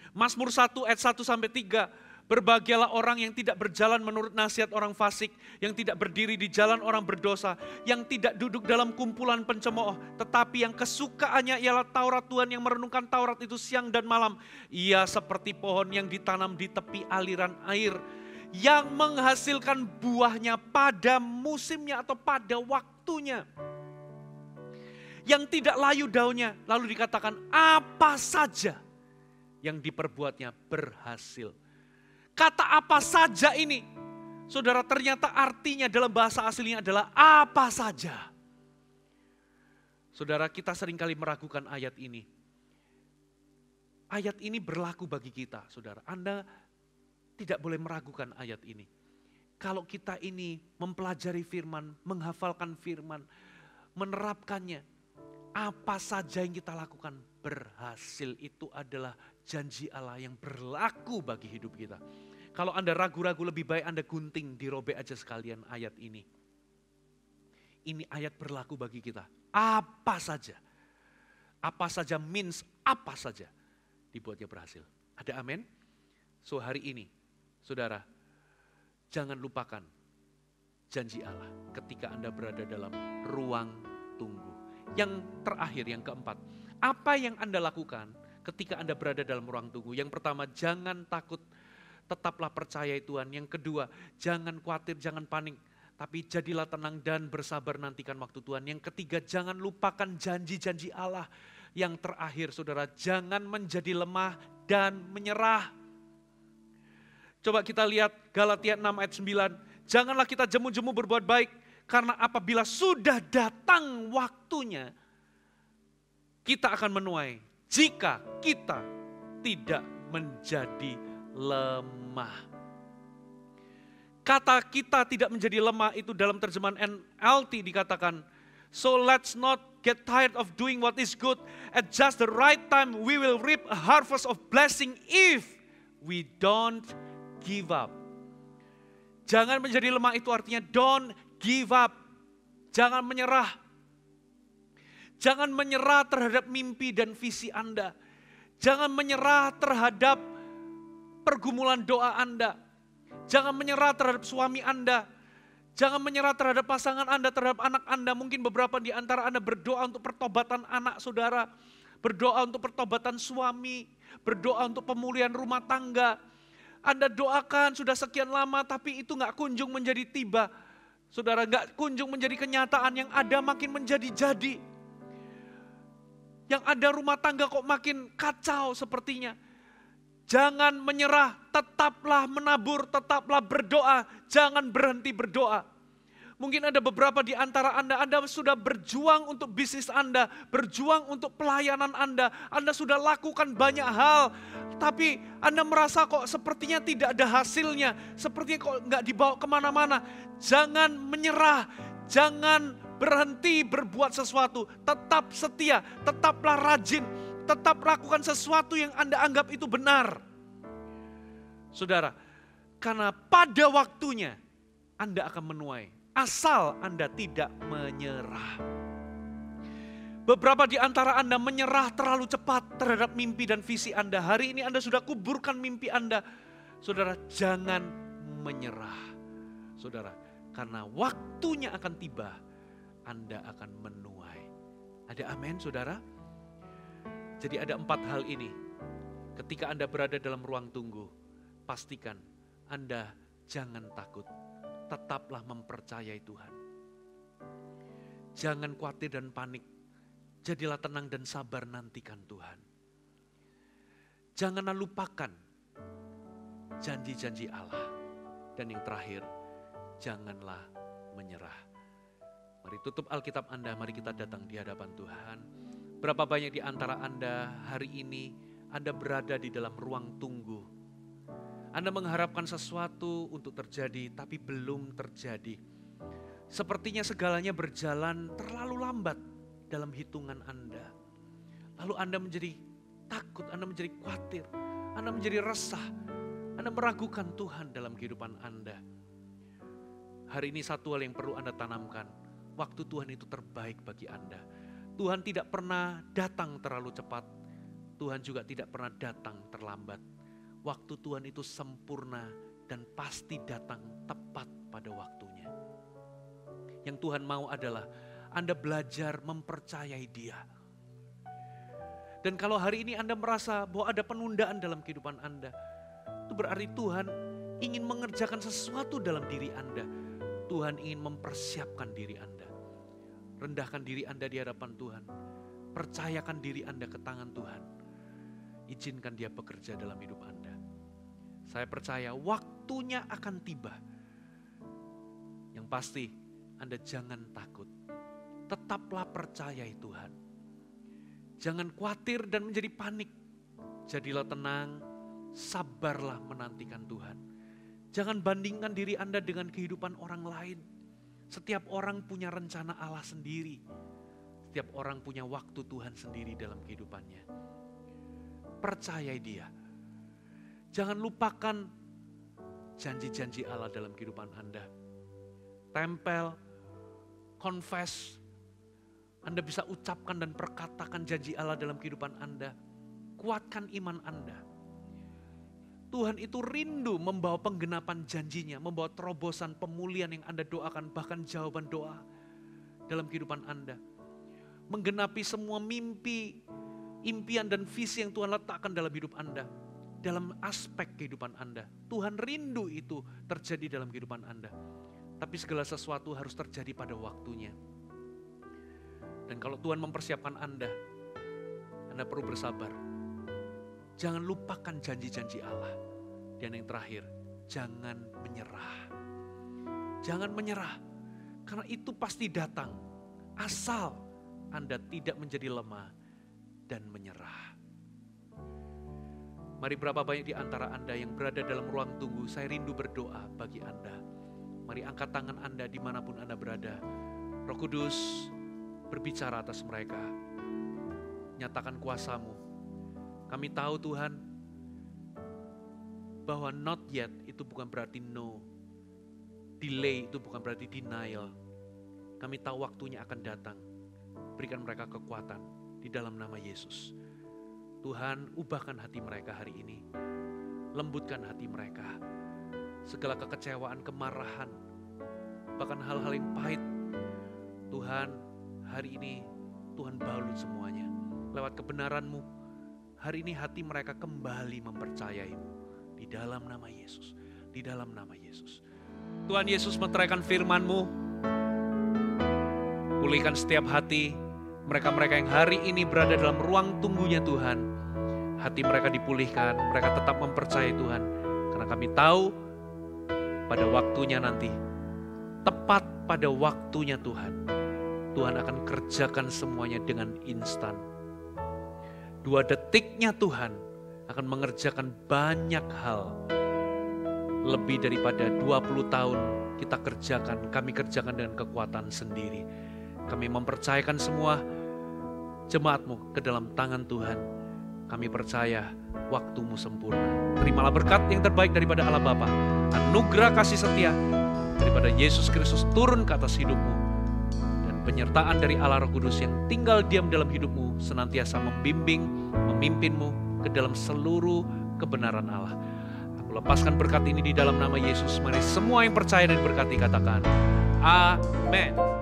Mazmur 1 ayat 1 sampai 3, berbahagialah orang yang tidak berjalan menurut nasihat orang fasik, yang tidak berdiri di jalan orang berdosa, yang tidak duduk dalam kumpulan pencemooh, tetapi yang kesukaannya ialah Taurat Tuhan, yang merenungkan Taurat itu siang dan malam. Ia seperti pohon yang ditanam di tepi aliran air, yang menghasilkan buahnya pada musimnya atau pada waktunya. Yang tidak layu daunnya, lalu dikatakan apa saja yang diperbuatnya berhasil. Kata apa saja ini, saudara, ternyata artinya dalam bahasa aslinya adalah apa saja. Saudara, kita seringkali meragukan ayat ini. Ayat ini berlaku bagi kita, saudara. Anda tidak boleh meragukan ayat ini. Kalau kita ini mempelajari firman, menghafalkan firman, menerapkannya, apa saja yang kita lakukan berhasil. Itu adalah janji Allah yang berlaku bagi hidup kita. Kalau Anda ragu-ragu, lebih baik Anda gunting, dirobek aja sekalian ayat ini. Ini ayat berlaku bagi kita. Apa saja. Apa saja means apa saja dibuatnya berhasil. Ada amin? So hari ini, saudara, jangan lupakan janji Allah ketika Anda berada dalam ruang tunggu. Yang terakhir, yang keempat, apa yang Anda lakukan ketika Anda berada dalam ruang tunggu? Yang pertama, jangan takut, tetaplah percaya Tuhan. Yang kedua, jangan khawatir, jangan panik, tapi jadilah tenang dan bersabar, nantikan waktu Tuhan. Yang ketiga, jangan lupakan janji-janji Allah. Yang terakhir, saudara, jangan menjadi lemah dan menyerah. Coba kita lihat Galatia 6 ayat 9. Janganlah kita jemu-jemu berbuat baik, karena apabila sudah datang waktunya, kita akan menuai jika kita tidak menjadi lemah. Kata kita tidak menjadi lemah itu dalam terjemahan NLT dikatakan, so let's not get tired of doing what is good. At just the right time we will reap a harvest of blessing if we don't give up. Jangan menjadi lemah itu artinya don't give up. Jangan menyerah. Jangan menyerah terhadap mimpi dan visi Anda. Jangan menyerah terhadap pergumulan doa Anda. Jangan menyerah terhadap suami Anda. Jangan menyerah terhadap pasangan Anda, terhadap anak Anda. Mungkin beberapa di antara Anda berdoa untuk pertobatan anak saudara. Berdoa untuk pertobatan suami. Berdoa untuk pemulihan rumah tangga. Anda doakan sudah sekian lama tapi itu gak kunjung menjadi tiba. Saudara, gak kunjung menjadi kenyataan, yang ada makin menjadi-jadi. Yang ada rumah tangga kok makin kacau sepertinya. Jangan menyerah, tetaplah menabur, tetaplah berdoa, jangan berhenti berdoa. Mungkin ada beberapa di antara Anda sudah berjuang untuk bisnis Anda, berjuang untuk pelayanan Anda sudah lakukan banyak hal. Tapi Anda merasa kok sepertinya tidak ada hasilnya, sepertinya kok nggak dibawa kemana-mana. Jangan menyerah, jangan berhenti berbuat sesuatu, tetap setia, tetaplah rajin, tetap lakukan sesuatu yang Anda anggap itu benar. Saudara, karena pada waktunya Anda akan menuai, asal Anda tidak menyerah. Beberapa di antara Anda menyerah terlalu cepat terhadap mimpi dan visi Anda. Hari ini Anda sudah kuburkan mimpi Anda. Saudara, jangan menyerah. Saudara, karena waktunya akan tiba, Anda akan menuai. Ada amin, saudara? Jadi ada 4 hal ini. Ketika Anda berada dalam ruang tunggu, pastikan Anda jangan takut. Tetaplah mempercayai Tuhan. Jangan khawatir dan panik. Jadilah tenang dan sabar, nantikan Tuhan. Janganlah lupakan janji-janji Allah. Dan yang terakhir, janganlah menyerah. Mari tutup Alkitab Anda, mari kita datang di hadapan Tuhan. Berapa banyak di antara Anda hari ini, Anda berada di dalam ruang tunggu. Anda mengharapkan sesuatu untuk terjadi, tapi belum terjadi. Sepertinya segalanya berjalan terlalu lambat dalam hitungan Anda. Lalu Anda menjadi takut, Anda menjadi khawatir, Anda menjadi resah, Anda meragukan Tuhan dalam kehidupan Anda. Hari ini satu hal yang perlu Anda tanamkan, waktu Tuhan itu terbaik bagi Anda. Tuhan tidak pernah datang terlalu cepat, Tuhan juga tidak pernah datang terlambat. Waktu Tuhan itu sempurna dan pasti datang tepat pada waktunya. Yang Tuhan mau adalah Anda belajar mempercayai Dia. Dan kalau hari ini Anda merasa bahwa ada penundaan dalam kehidupan Anda, itu berarti Tuhan ingin mengerjakan sesuatu dalam diri Anda. Tuhan ingin mempersiapkan diri Anda. Rendahkan diri Anda di hadapan Tuhan. Percayakan diri Anda ke tangan Tuhan. Izinkan Dia bekerja dalam hidup Anda. Saya percaya waktunya akan tiba. Yang pasti Anda jangan takut. Tetaplah percayai Tuhan. Jangan khawatir dan menjadi panik. Jadilah tenang, sabarlah menantikan Tuhan. Jangan bandingkan diri Anda dengan kehidupan orang lain. Setiap orang punya rencana Allah sendiri. Setiap orang punya waktu Tuhan sendiri dalam kehidupannya. Percayai Dia. Jangan lupakan janji-janji Allah dalam kehidupan Anda. Tempel, confess. Anda bisa ucapkan dan perkatakan janji Allah dalam kehidupan Anda. Kuatkan iman Anda. Tuhan itu rindu membawa penggenapan janjinya, membawa terobosan pemulihan yang Anda doakan, bahkan jawaban doa dalam kehidupan Anda. Menggenapi semua mimpi, impian dan visi yang Tuhan letakkan dalam hidup Anda. Dalam aspek kehidupan Anda. Tuhan rindu itu terjadi dalam kehidupan Anda. Tapi segala sesuatu harus terjadi pada waktunya. Dan kalau Tuhan mempersiapkan Anda perlu bersabar. Jangan lupakan janji-janji Allah. Dan yang terakhir, jangan menyerah. Jangan menyerah, karena itu pasti datang. Asal Anda tidak menjadi lemah dan menyerah. Mari berapa banyak di antara Anda yang berada dalam ruang tunggu, saya rindu berdoa bagi Anda. Mari angkat tangan Anda dimanapun Anda berada. Roh Kudus berbicara atas mereka. Nyatakan kuasa-Mu. Kami tahu Tuhan, bahwa not yet itu bukan berarti no. Delay itu bukan berarti denial. Kami tahu waktunya akan datang. Berikan mereka kekuatan di dalam nama Yesus. Tuhan, ubahkan hati mereka hari ini. Lembutkan hati mereka. Segala kekecewaan, kemarahan, bahkan hal-hal yang pahit. Tuhan, hari ini Tuhan balut semuanya. Lewat kebenaran-Mu, hari ini hati mereka kembali mempercayai-Mu. Di dalam nama Yesus. Di dalam nama Yesus. Tuhan Yesus meteraikan firman-Mu. Pulihkan setiap hati mereka-mereka yang hari ini berada dalam ruang tunggunya Tuhan. Hati mereka dipulihkan, mereka tetap mempercayai Tuhan. Karena kami tahu pada waktunya nanti, tepat pada waktunya Tuhan, Tuhan akan kerjakan semuanya dengan instan. 2 detiknya Tuhan akan mengerjakan banyak hal. Lebih daripada 20 tahun kita kerjakan, kami kerjakan dengan kekuatan sendiri. Kami mempercayakan semua jemaat-Mu ke dalam tangan Tuhan. Kami percaya waktu-Mu sempurna. Terimalah berkat yang terbaik daripada Allah Bapa. Anugerah kasih setia daripada Yesus Kristus turun ke atas hidup-Mu. Dan penyertaan dari Allah Roh Kudus yang tinggal diam dalam hidup-Mu senantiasa membimbing, memimpin-Mu ke dalam seluruh kebenaran Allah. Lepaskan berkat ini di dalam nama Yesus. Mari semua yang percaya dan berkati katakan, Amin.